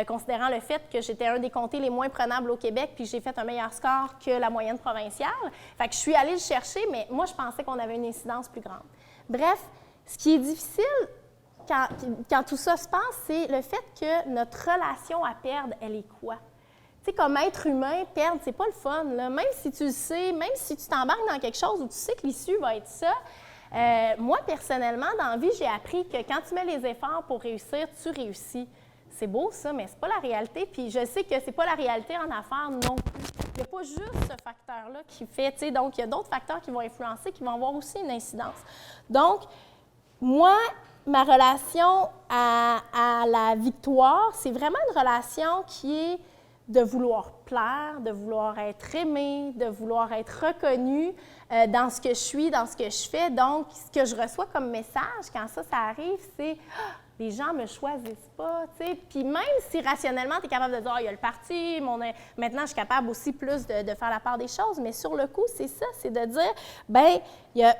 Speaker 3: considérant le fait que j'étais un des comtés les moins prenables au Québec, puis j'ai fait un meilleur score que la moyenne provinciale. Fait que je suis allée le chercher, mais moi, je pensais qu'on avait une incidence plus grande. Bref, ce qui est difficile quand tout ça se passe, c'est le fait que notre relation à perdre, elle est quoi? Tu sais, comme être humain, perdre, c'est pas le fun, là. Même si tu le sais, même si tu t'embarques dans quelque chose où tu sais que l'issue va être ça, moi, personnellement, dans la vie, j'ai appris que quand tu mets les efforts pour réussir, tu réussis. C'est beau, ça, mais c'est pas la réalité. Puis je sais que c'est pas la réalité en affaires non plus. Il n'y a pas juste ce facteur-là qui fait, tu sais, donc il y a d'autres facteurs qui vont influencer, qui vont avoir aussi une incidence. Donc, moi, ma relation à la victoire, c'est vraiment une relation qui est de vouloir plaire, de vouloir être aimée, de vouloir être reconnue dans ce que je suis, dans ce que je fais. Donc, ce que je reçois comme message quand ça arrive, c'est ah, les gens ne me choisissent pas, tu sais. Puis même si rationnellement, tu es capable de dire, ah, il y a le parti, maintenant, je suis capable aussi plus de faire la part des choses, mais sur le coup, c'est ça, c'est de dire, bien, il y a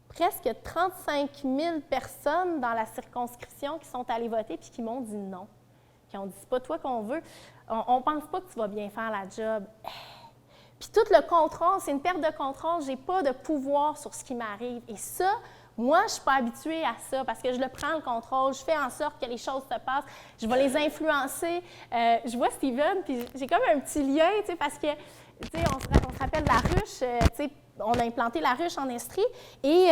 Speaker 3: presque 35 000 personnes dans la circonscription qui sont allées voter puis qui m'ont dit non. Qui ont dit, c'est pas toi qu'on veut, on ne pense pas que tu vas bien faire la job. Puis tout le contrôle, c'est une perte de contrôle, je n'ai pas de pouvoir sur ce qui m'arrive. Et ça, moi, je ne suis pas habituée à ça parce que je le prends le contrôle, je fais en sorte que les choses se passent, je vais les influencer. Je vois Steven, puis j'ai comme un petit lien, tu sais, parce que, tu sais, on se rappelle de la ruche, tu sais, on a implanté la ruche en Estrie et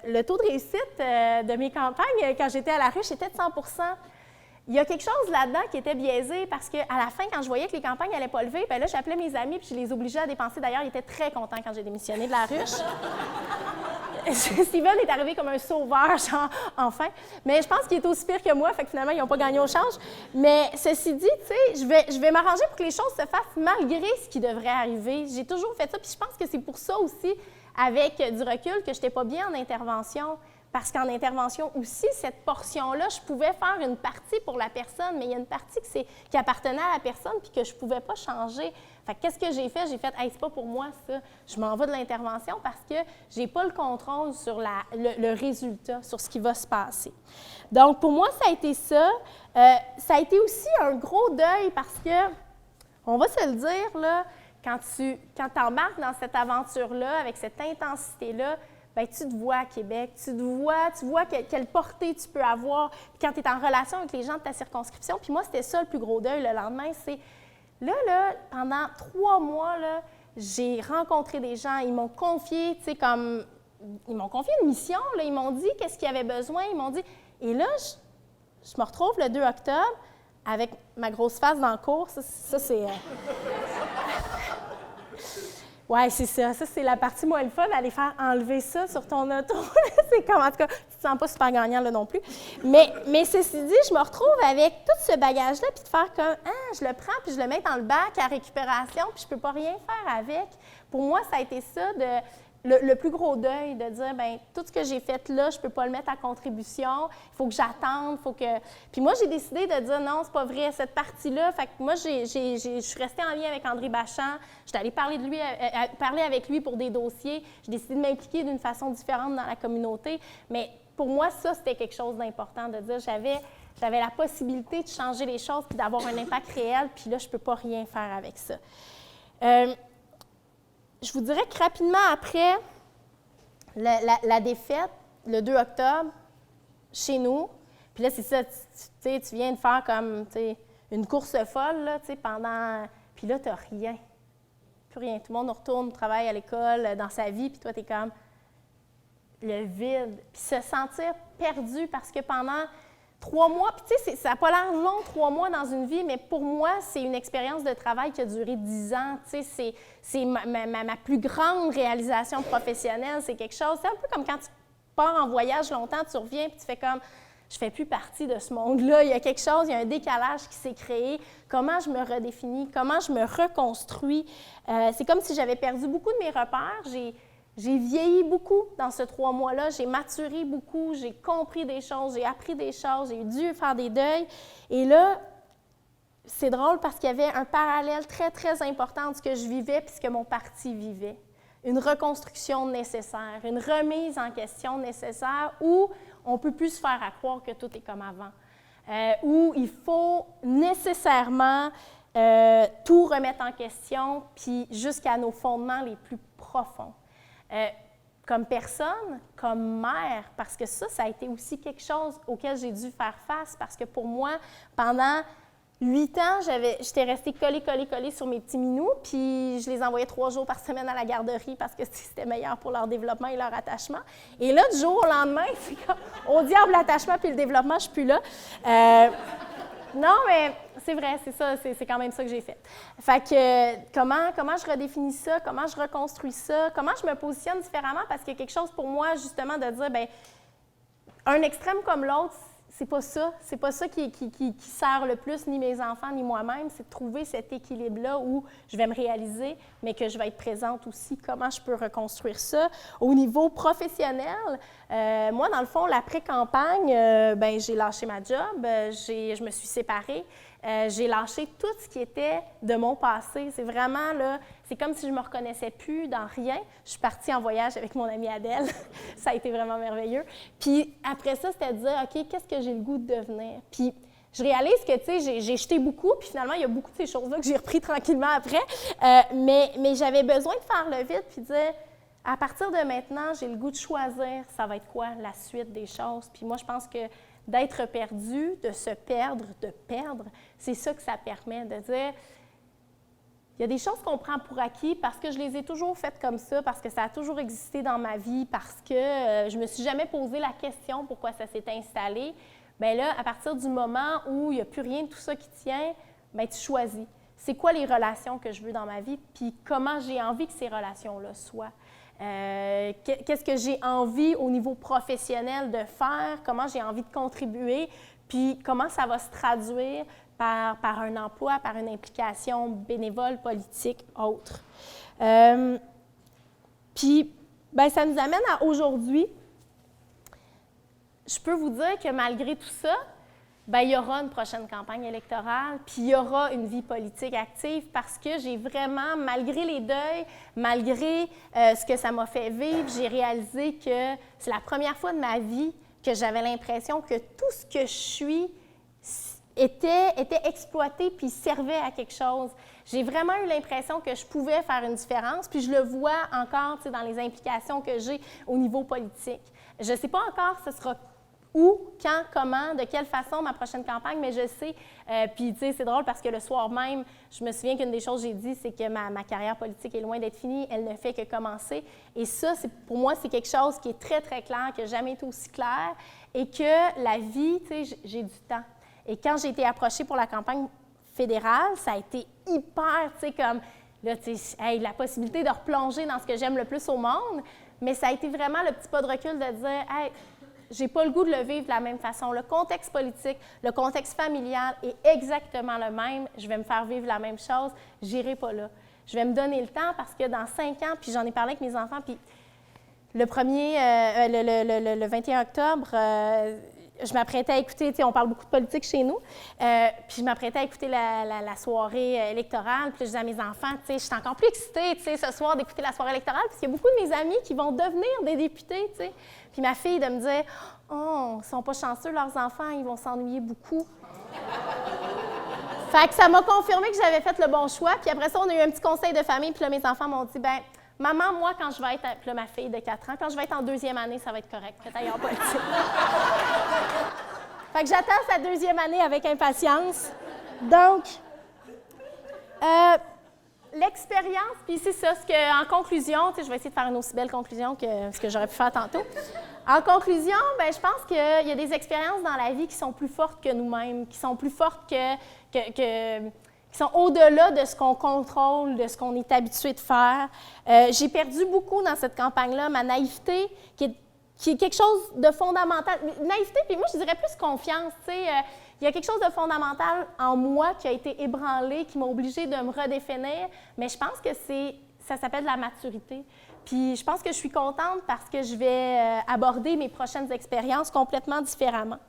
Speaker 3: le taux de réussite de mes campagnes, quand j'étais à la ruche, était de 100 %. Il y a quelque chose là-dedans qui était biaisé parce qu'à la fin, quand je voyais que les campagnes n'allaient pas lever, bien là, j'appelais mes amis puis je les obligeais à dépenser. D'ailleurs, ils étaient très contents quand j'ai démissionné de la ruche. Steven est arrivé comme un sauveur, genre, enfin. Mais je pense qu'il est aussi pire que moi, fait que finalement, ils n'ont pas gagné au change. Mais ceci dit, tu sais, je vais m'arranger pour que les choses se fassent malgré ce qui devrait arriver. J'ai toujours fait ça, puis je pense que c'est pour ça aussi, avec du recul, que je n'étais pas bien en intervention. Parce qu'en intervention aussi, cette portion-là, je pouvais faire une partie pour la personne, mais il y a une partie qui appartenait à la personne puis que je ne pouvais pas changer. Fait que qu'est-ce que j'ai fait? J'ai fait, hey, c'est pas pour moi ça. Je m'en vais de l'intervention parce que je n'ai pas le contrôle sur le résultat, sur ce qui va se passer. Donc, pour moi, ça a été ça. Ça a été aussi un gros deuil parce que, on va se le dire, là, quand tu embarques dans cette aventure-là, avec cette intensité-là, bien, tu te vois à Québec, tu vois quelle portée tu peux avoir. Puis quand tu es en relation avec les gens de ta circonscription, puis moi, c'était ça le plus gros deuil le lendemain, c'est là, pendant 3 mois, là, j'ai rencontré des gens, ils m'ont confié, tu sais, comme, ils m'ont confié une mission, là, ils m'ont dit qu'est-ce qu'ils avaient besoin, ils m'ont dit, et là, je me retrouve le 2 octobre avec ma grosse face dans le cours, ça c'est... Oui, c'est ça. Ça, c'est la partie moins le fun, aller faire enlever ça sur ton auto. C'est comme, en tout cas, tu ne te sens pas super gagnant là non plus. Mais ceci dit, je me retrouve avec tout ce bagage-là, puis de faire comme, ah, je le prends, puis je le mets dans le bac à récupération, puis je ne peux pas rien faire avec. Pour moi, ça a été ça, le plus gros deuil, de dire, bien, tout ce que j'ai fait là, je ne peux pas le mettre à contribution, il faut que j'attende, il faut que... Puis moi, j'ai décidé de dire, non, c'est pas vrai, cette partie-là, fait que moi, je suis restée en lien avec André Bachand, j'étais allée parler avec lui pour des dossiers, j'ai décidé de m'impliquer d'une façon différente dans la communauté, mais pour moi, ça, c'était quelque chose d'important, de dire, j'avais la possibilité de changer les choses puis d'avoir un impact réel, puis là, je ne peux pas rien faire avec ça. Je vous dirais que rapidement après la défaite, le 2 octobre, chez nous, puis là, c'est ça, tu viens de faire comme une course folle, là, pendant... Puis là, tu n'as rien. Plus rien. Tout le monde retourne au travail, à l'école, dans sa vie, puis toi, tu es comme le vide. Puis se sentir perdu parce que pendant 3 mois, puis tu sais, ça n'a pas l'air long, 3 mois dans une vie, mais pour moi, c'est une expérience de travail qui a duré 10 ans. Tu sais, c'est ma plus grande réalisation professionnelle. C'est quelque chose, c'est un peu comme quand tu pars en voyage longtemps, tu reviens, puis tu fais comme, je ne fais plus partie de ce monde-là. Il y a quelque chose, il y a un décalage qui s'est créé. Comment je me redéfinis, comment je me reconstruis. C'est comme si j'avais perdu beaucoup de mes repères. J'ai vieilli beaucoup dans ces 3 mois-là, j'ai maturé beaucoup, j'ai compris des choses, j'ai appris des choses, j'ai dû faire des deuils. Et là, c'est drôle parce qu'il y avait un parallèle très, très important de ce que je vivais et ce que mon parti vivait. Une reconstruction nécessaire, une remise en question nécessaire où on ne peut plus se faire croire que tout est comme avant, où il faut nécessairement tout remettre en question, puis jusqu'à nos fondements les plus profonds. Comme personne, comme mère, parce que ça a été aussi quelque chose auquel j'ai dû faire face, parce que pour moi, pendant 8 ans, j'étais restée collée sur mes petits minous, puis je les envoyais 3 jours par semaine à la garderie parce que c'était meilleur pour leur développement et leur attachement. Et là, du jour au lendemain, c'est comme, au diable l'attachement puis le développement, je ne suis plus là. Non, mais c'est vrai, c'est ça, c'est quand même ça que j'ai fait. Fait que comment je redéfinis ça, comment je reconstruis ça, comment je me positionne différemment, parce qu'il y a quelque chose pour moi, justement, de dire, bien, un extrême comme l'autre, c'est pas ça qui sert le plus, ni mes enfants, ni moi-même, c'est de trouver cet équilibre-là où je vais me réaliser, mais que je vais être présente aussi. Comment je peux reconstruire ça? Au niveau professionnel, moi, dans le fond, l'après-campagne, j'ai lâché ma job, je me suis séparée, j'ai lâché tout ce qui était de mon passé. C'est vraiment, là, c'est comme si je ne me reconnaissais plus dans rien. Je suis partie en voyage avec mon amie Adèle. Ça a été vraiment merveilleux. Puis après ça, c'était de dire, OK, qu'est-ce que j'ai le goût de devenir? Puis je réalise que, tu sais, j'ai jeté beaucoup, puis finalement, il y a beaucoup de ces choses-là que j'ai repris tranquillement après. Mais j'avais besoin de faire le vide, puis de dire, à partir de maintenant, j'ai le goût de choisir, ça va être quoi la suite des choses. Puis moi, je pense que d'être perdu, de se perdre, de perdre, c'est ça que ça permet, de dire, il y a des choses qu'on prend pour acquis parce que je les ai toujours faites comme ça, parce que ça a toujours existé dans ma vie, parce que je ne me suis jamais posé la question pourquoi ça s'est installé. Bien là, à partir du moment où il n'y a plus rien de tout ça qui tient, bien tu choisis. C'est quoi les relations que je veux dans ma vie, puis comment j'ai envie que ces relations-là soient. Qu'est-ce que j'ai envie au niveau professionnel de faire, comment j'ai envie de contribuer, puis comment ça va se traduire par un emploi, par une implication bénévole, politique, autre. Puis, bien, ça nous amène à aujourd'hui. Je peux vous dire que malgré tout ça, bien, il y aura une prochaine campagne électorale, puis il y aura une vie politique active parce que j'ai vraiment, malgré les deuils, malgré ce que ça m'a fait vivre, j'ai réalisé que c'est la première fois de ma vie que j'avais l'impression que tout ce que je suis était exploité puis servait à quelque chose. J'ai vraiment eu l'impression que je pouvais faire une différence, puis je le vois encore dans les implications que j'ai au niveau politique. Je ne sais pas encore ce sera où, quand, comment, de quelle façon ma prochaine campagne, mais je sais. Puis, tu sais, c'est drôle parce que le soir même, je me souviens qu'une des choses que j'ai dit, c'est que ma carrière politique est loin d'être finie, elle ne fait que commencer. Et ça, pour moi, c'est quelque chose qui est très, très clair, qui n'a jamais été aussi clair, et que la vie, tu sais, j'ai du temps. Et quand j'ai été approchée pour la campagne fédérale, ça a été hyper, tu sais, comme, là, tu sais, hey, la possibilité de replonger dans ce que j'aime le plus au monde, mais ça a été vraiment le petit pas de recul de dire, hey, j'ai pas le goût de le vivre de la même façon. Le contexte politique, le contexte familial est exactement le même. Je vais me faire vivre la même chose. J'irai pas là. Je vais me donner le temps parce que dans 5 ans, puis j'en ai parlé avec mes enfants, puis le 21 octobre, je m'apprêtais à écouter, tu sais, on parle beaucoup de politique chez nous, puis je m'apprêtais à écouter la soirée électorale, puis je disais à mes enfants, tu sais, je suis encore plus excitée, tu sais, ce soir d'écouter la soirée électorale, parce qu'il y a beaucoup de mes amis qui vont devenir des députés, tu sais. Puis ma fille de me dire, oh, ils sont pas chanceux, leurs enfants, ils vont s'ennuyer beaucoup. Fait que ça m'a confirmé que j'avais fait le bon choix, puis après ça, on a eu un petit conseil de famille, puis là, mes enfants m'ont dit, ben maman, moi, quand je vais être, puis là, ma fille de 4 ans, quand je vais être en 2e année, ça va être correct, que t'ailles en politique. Fait que j'attends sa 2e année avec impatience. Donc, l'expérience, puis c'est ça, en conclusion, tu sais, je vais essayer de faire une aussi belle conclusion que ce que j'aurais pu faire tantôt. En conclusion, bien, je pense qu'il y a des expériences dans la vie qui sont plus fortes que nous-mêmes, qui sont plus fortes qui sont au-delà de ce qu'on contrôle, de ce qu'on est habitué de faire. J'ai perdu beaucoup dans cette campagne-là, ma naïveté, qui est quelque chose de fondamental. Naïveté, puis moi, je dirais plus confiance, tu sais. Il y a quelque chose de fondamental en moi qui a été ébranlé, qui m'a obligée de me redéfinir, mais je pense que ça s'appelle la maturité. Puis je pense que je suis contente parce que je vais aborder mes prochaines expériences complètement différemment.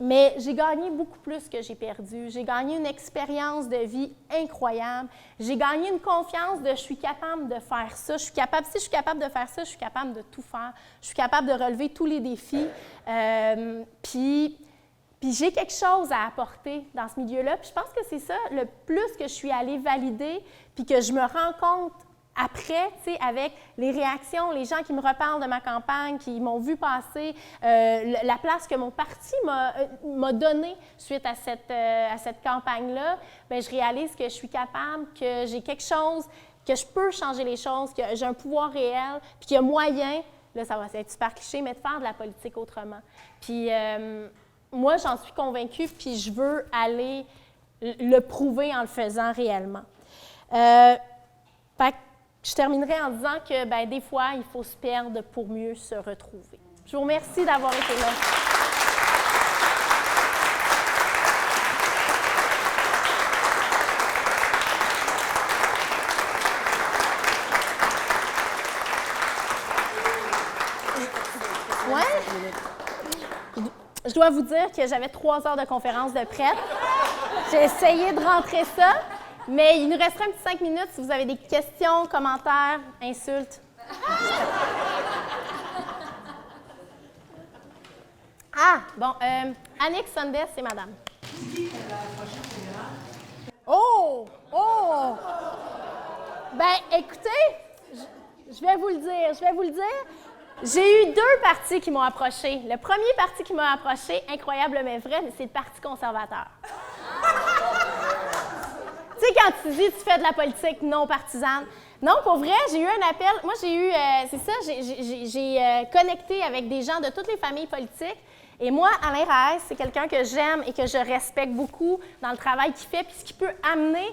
Speaker 3: Mais j'ai gagné beaucoup plus que j'ai perdu. J'ai gagné une expérience de vie incroyable. J'ai gagné une confiance de je suis capable de faire ça. Si je suis capable de faire ça, je suis capable de tout faire. Je suis capable de relever tous les défis. Puis j'ai quelque chose à apporter dans ce milieu-là. Puis je pense que c'est ça, le plus que je suis allée valider, puis que je me rends compte après, tu sais, avec les réactions, les gens qui me reparlent de ma campagne, qui m'ont vu passer, la place que mon parti m'a donnée suite à cette campagne-là, bien, je réalise que je suis capable, que j'ai quelque chose, que je peux changer les choses, que j'ai un pouvoir réel, puis qu'il y a moyen, là, ça va être super cliché, mais de faire de la politique autrement. Puis moi, j'en suis convaincue, puis je veux aller le prouver en le faisant réellement. Fait que je terminerai en disant que bien, des fois, il faut se perdre pour mieux se retrouver. Je vous remercie d'avoir été là. je dois vous dire que j'avais 3 heures de conférence de prête. J'ai essayé de rentrer ça, mais il nous resterait un petit 5 minutes si vous avez des questions, commentaires, insultes. Ah, bon, Annick Sunday, c'est madame. Oh! Oh! Ben, écoutez, je vais vous le dire. J'ai eu 2 partis qui m'ont approché. Le premier parti qui m'a approché, incroyable mais vrai, c'est le Parti conservateur. Tu sais, quand tu dis tu fais de la politique non partisane. Non, pour vrai, j'ai eu un appel. Moi, j'ai connecté avec des gens de toutes les familles politiques. Et moi, Alain Raes, c'est quelqu'un que j'aime et que je respecte beaucoup dans le travail qu'il fait, puis ce qui peut amener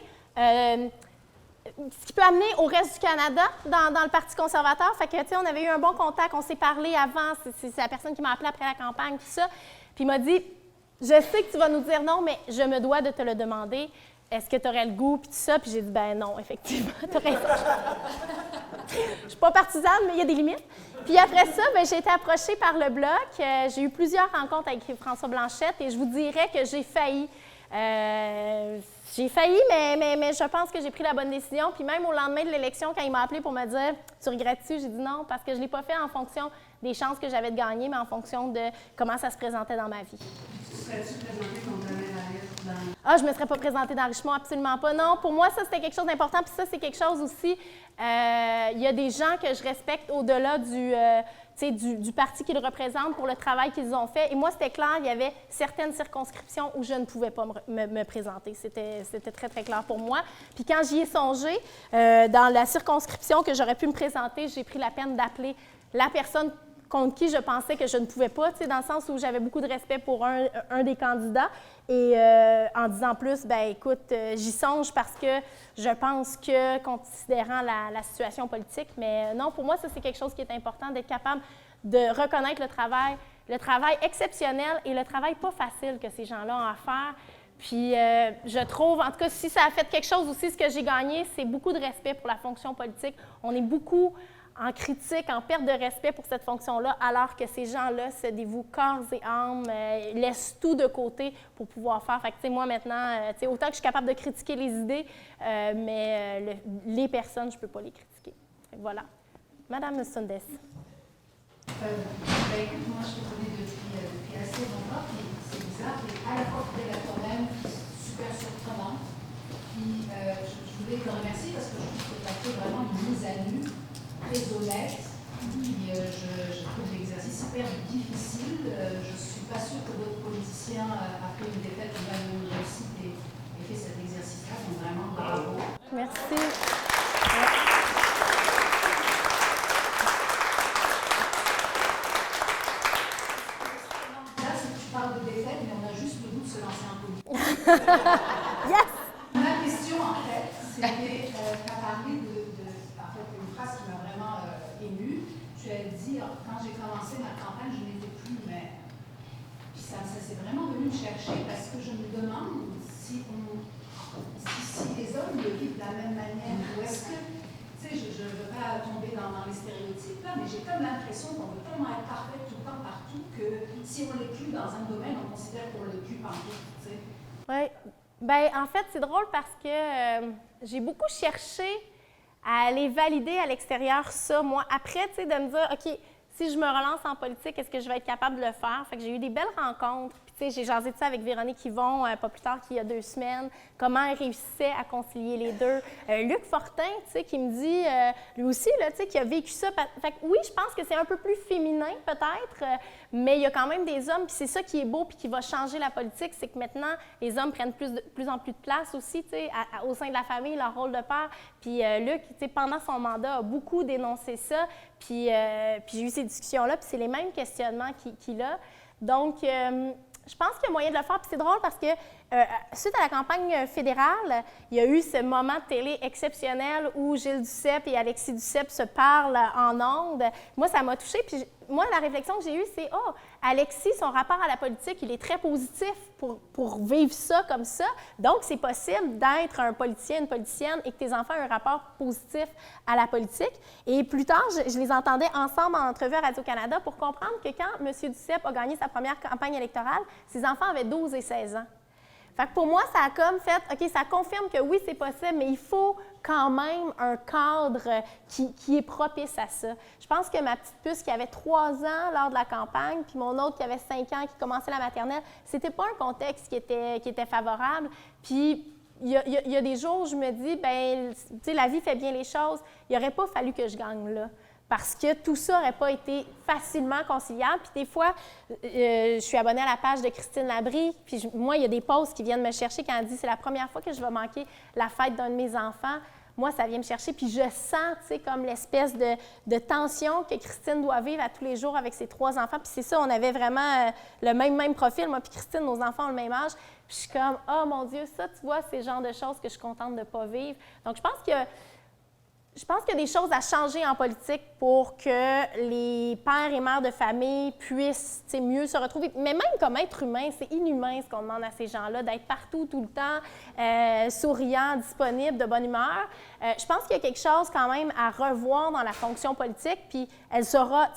Speaker 3: au reste du Canada dans le Parti conservateur. Fait que, tu sais, on avait eu un bon contact, on s'est parlé avant, c'est la personne qui m'a appelé après la campagne, tout ça. Puis il m'a dit, je sais que tu vas nous dire non, mais je me dois de te le demander. Est-ce que tu aurais le goût, puis tout ça? Puis j'ai dit, ben non, effectivement, tu as raison. Je suis pas partisane, mais il y a des limites. Puis après ça, ben, j'ai été approchée par le Bloc. J'ai eu plusieurs rencontres avec François Blanchette et je vous dirais que j'ai failli. Mais je pense que j'ai pris la bonne décision. Puis même au lendemain de l'élection, quand il m'a appelé pour me dire « Tu regrettes-tu? » J'ai dit non, parce que je ne l'ai pas fait en fonction des chances que j'avais de gagner, mais en fonction de comment ça se présentait dans ma vie.
Speaker 4: Serais-tu présentée contre Alain Raes dans...
Speaker 3: Ah, je ne me serais pas présentée dans Richemont, absolument pas. Non, pour moi, ça, c'était quelque chose d'important. Puis ça, c'est quelque chose aussi, il y a des gens que je respecte au-delà du parti qu'ils représentent pour le travail qu'ils ont fait. Et moi, c'était clair, il y avait certaines circonscriptions où je ne pouvais pas me présenter. C'était très, très clair pour moi. Puis quand j'y ai songé, dans la circonscription que j'aurais pu me présenter, j'ai pris la peine d'appeler la personne contre qui je pensais que je ne pouvais pas, dans le sens où j'avais beaucoup de respect pour un des candidats. Et en disant plus, ben écoute, j'y songe parce que je pense que, considérant la situation politique, mais non, pour moi, ça, c'est quelque chose qui est important, d'être capable de reconnaître le travail exceptionnel et le travail pas facile que ces gens-là ont à faire. Puis je trouve, en tout cas, si ça a fait quelque chose aussi, ce que j'ai gagné, c'est beaucoup de respect pour la fonction politique. On est beaucoup en critique, en perte de respect pour cette fonction-là, alors que ces gens-là se dévouent corps et âme, laissent tout de côté pour pouvoir faire. Fait que, tu sais, moi, maintenant, autant que je suis capable de critiquer les idées, mais les personnes, je ne peux pas les critiquer. Fait que voilà. Madame Sundes.
Speaker 4: Écoute, moi, je te connais depuis assez longtemps, puis c'est bizarre, puis à la fois tu es toi-même, super surprenant. Puis je voulais te remercier parce que je trouve que tu as fait vraiment une mise à nu très honnête. Puis je trouve l'exercice hyper difficile. Je ne suis pas sûre que d'autres politiciens, après une défaite ou même une réussite, aient fait cet exercice-là. Donc vraiment bravo.
Speaker 3: Merci.
Speaker 4: Là, tu parles de défaite, mais on a juste le goût de se lancer en politique.
Speaker 3: Yes!
Speaker 4: Ma question, en fait, c'était, tu as parlé de une phrase qui m'a vraiment émue. Tu as dit, quand j'ai commencé ma campagne, je n'étais plus mère. Puis ça s'est vraiment venu me chercher parce que je me demande si les hommes le vivent de la même manière. Ou est-ce que, tu sais, je ne veux pas tomber dans les stéréotypes là, mais j'ai comme l'impression qu'on veut tellement être parfait tout le temps partout que si on n'est plus dans un domaine, on considère qu'on l'est plus partout, tu sais.
Speaker 3: Oui. Bien, en fait, c'est drôle parce que j'ai beaucoup cherché à aller valider à l'extérieur ça. Moi, après, tu sais, de me dire, OK, si je me relance en politique, est-ce que je vais être capable de le faire? Fait que j'ai eu des belles rencontres. Puis, tu sais, j'ai jasé de ça avec Véronique Yvon, pas plus tard qu'il y a 2 semaines, comment elle réussissait à concilier les deux. Luc Fortin, tu sais, qui me dit, lui aussi, là, tu sais, qui a vécu ça. Fait que oui, je pense que c'est un peu plus féminin, peut-être, mais il y a quand même des hommes, puis c'est ça qui est beau, puis qui va changer la politique, c'est que maintenant, les hommes prennent plus en plus de place aussi, tu sais, au sein de la famille, leur rôle de père. Puis Luc, tu sais, pendant son mandat, a beaucoup dénoncé ça, puis j'ai eu ces discussions-là, puis c'est les mêmes questionnements qu'il a. Donc, je pense qu'il y a moyen de le faire, puis c'est drôle parce que suite à la campagne fédérale, il y a eu ce moment de télé exceptionnel où Gilles Duceppe et Alexis Duceppe se parlent en ondes. Moi, ça m'a touchée, puis moi, la réflexion que j'ai eue, c'est « Oh, Alexis, son rapport à la politique, il est très positif pour vivre ça comme ça. Donc, c'est possible d'être un politicien, une politicienne et que tes enfants aient un rapport positif à la politique. » Et plus tard, je les entendais ensemble en entrevue à Radio-Canada pour comprendre que quand M. Duceppe a gagné sa première campagne électorale, ses enfants avaient 12 et 16 ans. Fait que pour moi, ça a comme fait, OK, ça confirme que oui, c'est possible, mais il faut quand même un cadre qui est propice à ça. Je pense que ma petite puce qui avait 3 ans lors de la campagne, puis mon autre qui avait 5 ans, qui commençait la maternelle, c'était pas un contexte qui était favorable. Puis il y a des jours où je me dis, bien, tu sais, la vie fait bien les choses, il n'aurait pas fallu que je gagne là. Parce que tout ça n'aurait pas été facilement conciliable. Puis des fois, je suis abonnée à la page de Christine Labrie, puis moi, il y a des posts qui viennent me chercher quand elle dit « c'est la première fois que je vais manquer la fête d'un de mes enfants ». Moi, ça vient me chercher, puis je sens, tu sais, comme l'espèce de tension que Christine doit vivre à tous les jours avec ses 3 enfants. Puis c'est ça, on avait vraiment le même profil. Moi puis Christine, nos enfants ont le même âge. Puis je suis comme « oh mon Dieu, ça, tu vois, c'est le genre de choses que je suis contente de ne pas vivre ». Donc, je pense qu'il y a des choses à changer en politique pour que les pères et mères de famille puissent mieux se retrouver. Mais même comme être humain, c'est inhumain ce qu'on demande à ces gens-là, d'être partout, tout le temps, souriant, disponible, de bonne humeur. Je pense qu'il y a quelque chose quand même à revoir dans la fonction politique, puis elle sera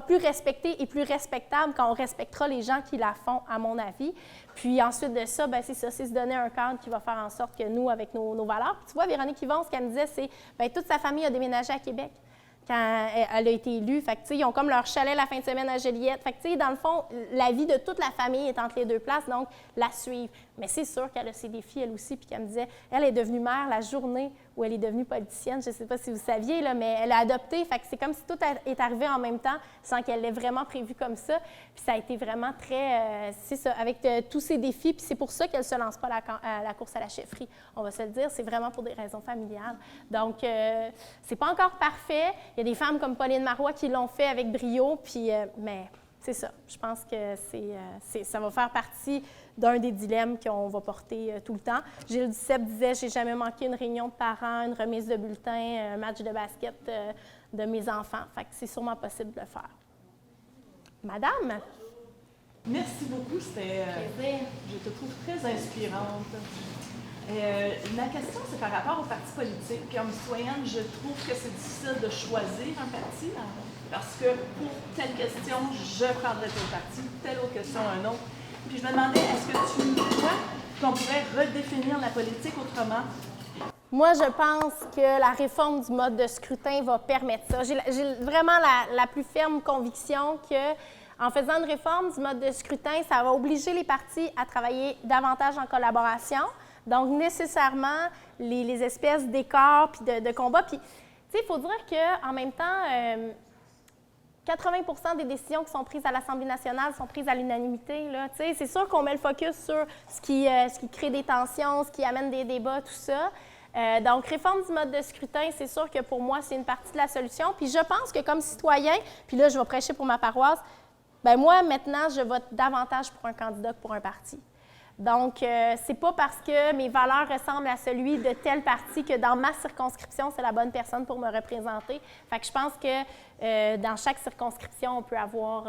Speaker 3: plus respectée et plus respectable quand on respectera les gens qui la font, à mon avis. Puis ensuite de ça, bien, c'est se donner un cadre qui va faire en sorte que nous, avec nos valeurs. Puis tu vois, Véronique Yvon, ce qu'elle me disait, c'est bien, toute sa famille a déménagé à Québec quand elle a été élue. Fait que, tu sais, ils ont comme leur chalet la fin de semaine à Joliette. Fait que, tu sais, dans le fond, la vie de toute la famille est entre les 2 places, donc la suivre. Mais c'est sûr qu'elle a ses défis, elle aussi, puis qu'elle me disait, elle est devenue mère la journée où elle est devenue politicienne. Je ne sais pas si vous saviez, là, mais elle a adopté. Fait que c'est comme si tout est arrivé en même temps sans qu'elle l'ait vraiment prévu comme ça. Puis ça a été vraiment très, c'est ça, avec tous ces défis. Puis c'est pour ça qu'elle ne se lance pas à la course à la chefferie. On va se le dire, c'est vraiment pour des raisons familiales. Donc, c'est pas encore parfait. Il y a des femmes comme Pauline Marois qui l'ont fait avec brio, puis, mais c'est ça. Je pense que ça va faire partie d'un des dilemmes qu'on va porter tout le temps. Gilles Duceppe disait « j'ai jamais manqué une réunion de parents, une remise de bulletins, un match de basket de mes enfants ». Fait que c'est sûrement possible de le faire. Madame?
Speaker 5: Merci beaucoup, je te trouve très inspirante. Ma question, c'est par rapport aux partis politiques. Comme citoyenne, je trouve que c'est difficile de choisir un parti parce que pour telle question, je prendrais tel parti, telle autre question, un autre. Puis je me demandais, est-ce que tu crois qu'on pourrait redéfinir la politique autrement?
Speaker 3: Moi, je pense que la réforme du mode de scrutin va permettre ça. J'ai vraiment la plus ferme conviction qu'en faisant une réforme du mode de scrutin, ça va obliger les partis à travailler davantage en collaboration. Donc, nécessairement, les espèces d'écarts puis de combats. Puis, tu sais, il faut dire qu'en même temps, 80% des décisions qui sont prises à l'Assemblée nationale sont prises à l'unanimité. C'est sûr qu'on met le focus sur ce qui crée des tensions, ce qui amène des débats, tout ça. Donc, réforme du mode de scrutin, c'est sûr que pour moi, c'est une partie de la solution. Puis je pense que comme citoyen, puis là, je vais prêcher pour ma paroisse, bien moi, maintenant, je vote davantage pour un candidat que pour un parti. Donc, c'est pas parce que mes valeurs ressemblent à celui de tel parti que dans ma circonscription, c'est la bonne personne pour me représenter. Fait que je pense que dans chaque circonscription, on peut avoir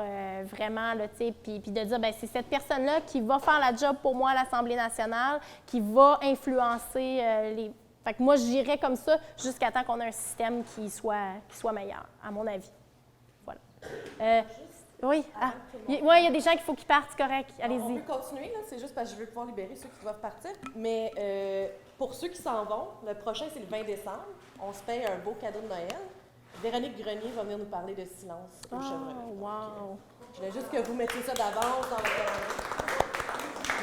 Speaker 3: vraiment, tu sais, puis de dire, bien, c'est cette personne-là qui va faire la job pour moi à l'Assemblée nationale, qui va influencer les... Fait que moi, j'irais comme ça jusqu'à temps qu'on ait un système qui soit meilleur, à mon avis. Voilà. Oui, il y a des gens qu'il faut qu'ils partent, c'est correct. Allez-y.
Speaker 6: On peut continuer, c'est juste parce que je veux pouvoir libérer ceux qui doivent partir. Mais pour ceux qui s'en vont, le prochain, c'est le 20 décembre. On se paye un beau cadeau de Noël. Véronique Grenier va venir nous parler de silence au chevreuil.
Speaker 3: Wow!
Speaker 6: Je voulais juste que vous mettiez ça d'avance dans le calendrier.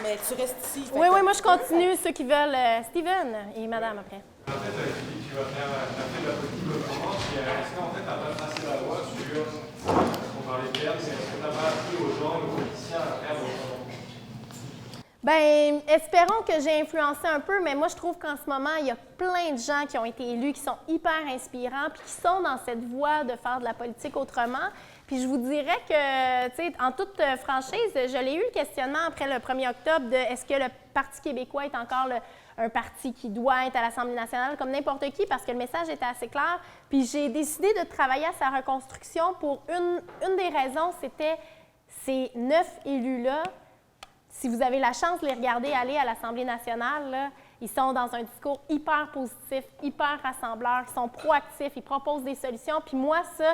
Speaker 6: Mais tu restes ici.
Speaker 3: Oui, moi je continue, ceux qui veulent. Steven et madame après.
Speaker 7: En fait, qui va faire la politique autrement, est-ce qu'en fait, tu n'as pas tracé la loi sur... On parlait de termes, mais est-ce que tu n'as pas appris aux gens, aux politiciens à faire autrement?
Speaker 3: Bien, espérons que j'ai influencé un peu, mais moi, je trouve qu'en ce moment, il y a plein de gens qui ont été élus, qui sont hyper inspirants, puis qui sont dans cette voie de faire de la politique autrement. Puis je vous dirais que, tu sais, en toute franchise, je l'ai eu le questionnement après le 1er octobre de est-ce que le Parti québécois est encore un parti qui doit être à l'Assemblée nationale comme n'importe qui, parce que le message était assez clair. Puis j'ai décidé de travailler à sa reconstruction pour une des raisons, c'était ces 9 élus-là. Si vous avez la chance de les regarder aller à l'Assemblée nationale, là, ils sont dans un discours hyper positif, hyper rassembleur, ils sont proactifs, ils proposent des solutions. Puis moi, ça,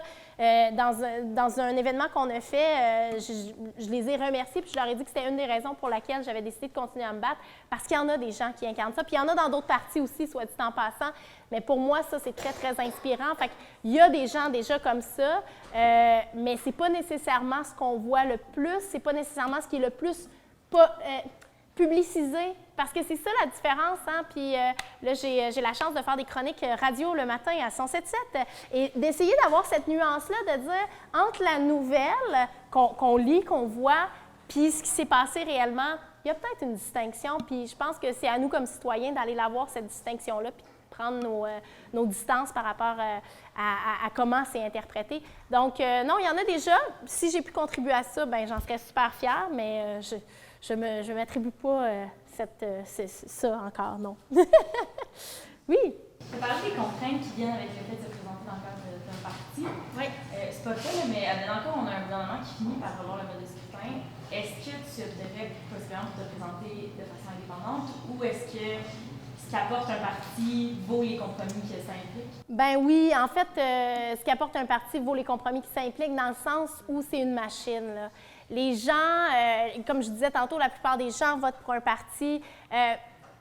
Speaker 3: dans un événement qu'on a fait, je les ai remerciés, puis je leur ai dit que c'était une des raisons pour laquelle j'avais décidé de continuer à me battre, parce qu'il y en a des gens qui incarnent ça. Puis il y en a dans d'autres partis aussi, soit dit en passant. Mais pour moi, ça, c'est très, très inspirant. Fait qu'il y a des gens déjà comme ça, mais c'est pas nécessairement ce qu'on voit le plus, c'est pas nécessairement ce qui est le plus publicisé, parce que c'est ça la différence. Hein? Puis là, j'ai la chance de faire des chroniques radio le matin à 107.7 et d'essayer d'avoir cette nuance-là, de dire entre la nouvelle qu'on lit, qu'on voit, puis ce qui s'est passé réellement, il y a peut-être une distinction. Puis je pense que c'est à nous comme citoyens d'aller la voir, cette distinction-là, puis prendre nos distances par rapport à comment c'est interprété. Donc, non, il y en a déjà. Si j'ai pu contribuer à ça, bien, j'en serais super fière, mais je ne m'attribue pas ça encore, non. Oui?
Speaker 8: Tu as parlé des contraintes qui viennent avec le fait de se présenter dans le cadre d'un parti.
Speaker 3: Oui.
Speaker 8: C'est pas ça, là, mais encore, on a un gouvernement qui finit par revoir le mode de scrutin. Est-ce que tu devrais possiblement te présenter de façon indépendante ou est-ce que ce qu'apporte un parti vaut les compromis que ça implique?
Speaker 3: Ben oui, en fait, ce qu'apporte un parti vaut les compromis qui s'impliquent dans le sens où c'est une machine, là. Les gens, comme je disais tantôt, la plupart des gens votent pour un parti.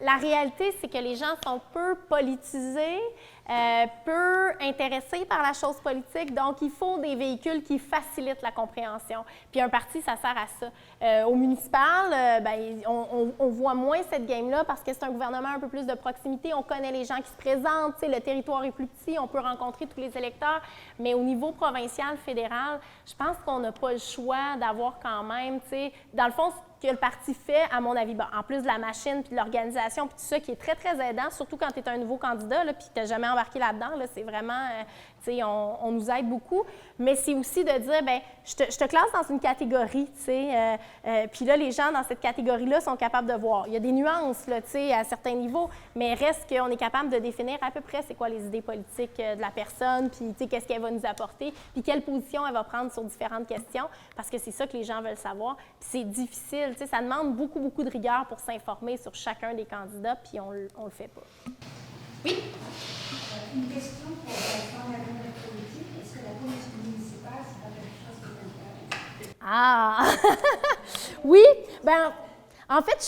Speaker 3: La réalité, c'est que les gens sont peu politisés, peu intéressés par la chose politique, donc il faut des véhicules qui facilitent la compréhension. Puis un parti, ça sert à ça. Au municipal, ben, on voit moins cette game-là parce que c'est un gouvernement un peu plus de proximité, on connaît les gens qui se présentent, le territoire est plus petit, on peut rencontrer tous les électeurs, mais au niveau provincial, fédéral, je pense qu'on n'a pas le choix d'avoir quand même, dans le fond, que le parti fait, à mon avis, en plus de la machine, puis de l'organisation, puis tout ça, qui est très, très aidant, surtout quand tu es un nouveau candidat, là, puis tu n'as jamais embarqué là-dedans, là, c'est vraiment, on nous aide beaucoup, mais c'est aussi de dire, bien, je te classe dans une catégorie, puis là, les gens dans cette catégorie-là sont capables de voir. Il y a des nuances, là, à certains niveaux, mais reste qu'on est capable de définir à peu près c'est quoi les idées politiques de la personne, puis qu'est-ce qu'elle va nous apporter, puis quelle position elle va prendre sur différentes questions, parce que c'est ça que les gens veulent savoir, puis c'est difficile. Ça demande beaucoup, beaucoup de rigueur pour s'informer sur chacun des candidats, puis on le fait pas. Oui?
Speaker 4: Une question pour répondre à la politique. Est-ce que la politique municipale, c'est pas quelque chose qui t'intéresse?
Speaker 3: Ah! Oui! Bien, en fait,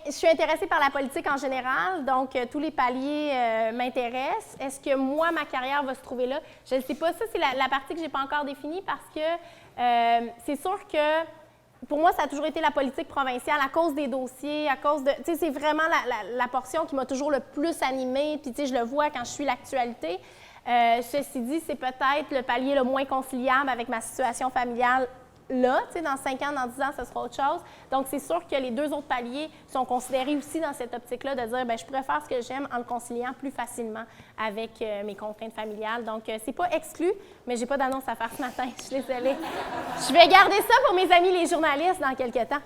Speaker 3: je suis intéressée par la politique en général, donc tous les paliers m'intéressent. Est-ce que moi, ma carrière va se trouver là? Je ne sais pas. Ça, c'est la partie que je n'ai pas encore définie parce que c'est sûr que pour moi, ça a toujours été la politique provinciale à cause des dossiers, à cause de... Tu sais, c'est vraiment la portion qui m'a toujours le plus animée, puis tu sais, je le vois quand je suis l'actualité. Ceci dit, c'est peut-être le palier le moins conciliable avec ma situation familiale là. Tu sais, dans 5 ans, dans 10 ans, ce sera autre chose. Donc, c'est sûr que les 2 autres paliers sont considérés aussi dans cette optique-là de dire, bien, je pourrais faire ce que j'aime en le conciliant plus facilement avec mes contraintes familiales. Donc, c'est pas exclu, mais j'ai pas d'annonce à faire ce matin. Je suis désolée. Je vais garder ça pour mes amis les journalistes dans quelques temps.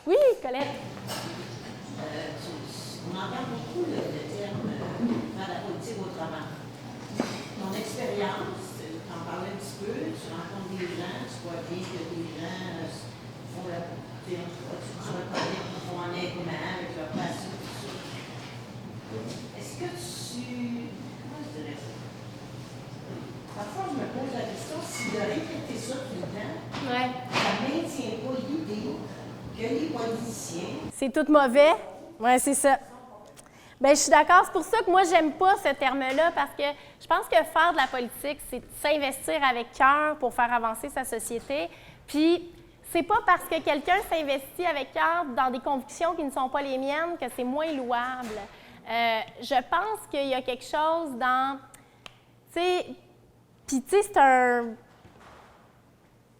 Speaker 3: Oui, Colette?
Speaker 9: On entend beaucoup le terme faire la politique autrement. Ton expérience, tu en parlais un petit peu, tu rencontres des gens, tu vois bien que des gens font la politique, tu reconnais qu'ils font en aimant avec leur passion, tout ça. Est-ce que comment je dirais ça? Parfois, je me pose la question, si de répéter ça tout le temps, ça ne maintient pas l'idée que les politiciens...
Speaker 3: C'est tout mauvais? Oui, c'est ça. Bien, je suis d'accord. C'est pour ça que moi, j'aime pas ce terme-là, parce que je pense que faire de la politique, c'est s'investir avec cœur pour faire avancer sa société. Puis, c'est pas parce que quelqu'un s'investit avec cœur dans des convictions qui ne sont pas les miennes que c'est moins louable. Je pense qu'il y a quelque chose dans... Tu sais, puis tu sais,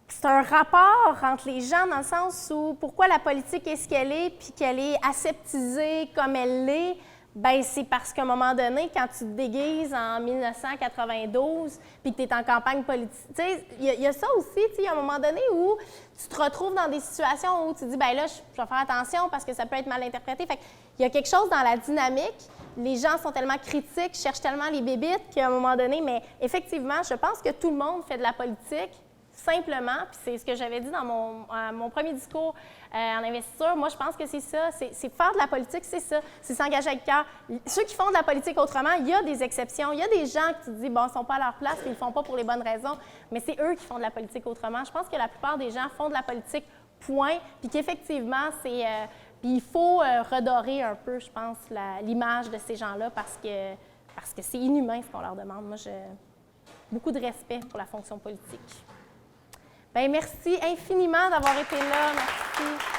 Speaker 3: c'est un rapport entre les gens dans le sens où pourquoi la politique est ce qu'elle est, puis qu'elle est aseptisée comme elle l'est, Ben c'est parce qu'à un moment donné, quand tu te déguises en 1992 puis que tu es en campagne politique, tu sais, il y a ça aussi, tu sais, il y a un moment donné où tu te retrouves dans des situations où tu dis, ben là, je vais faire attention parce que ça peut être mal interprété. Fait qu'il y a quelque chose dans la dynamique. Les gens sont tellement critiques, cherchent tellement les bébites qu'à un moment donné, mais effectivement, je pense que tout le monde fait de la politique. Simplement, puis c'est ce que j'avais dit dans mon premier discours en investiture, moi je pense que c'est ça, c'est faire de la politique, c'est ça, c'est s'engager avec cœur. Ceux qui font de la politique autrement, il y a des exceptions, il y a des gens qui te disent, bon, ils ne sont pas à leur place, ils ne le font pas pour les bonnes raisons, mais c'est eux qui font de la politique autrement. Je pense que la plupart des gens font de la politique, point, puis qu'effectivement, puis il faut redorer un peu, je pense, l'image de ces gens-là parce que c'est inhumain ce qu'on leur demande. Moi, j'ai beaucoup de respect pour la fonction politique. Bien, merci infiniment d'avoir été là. Merci.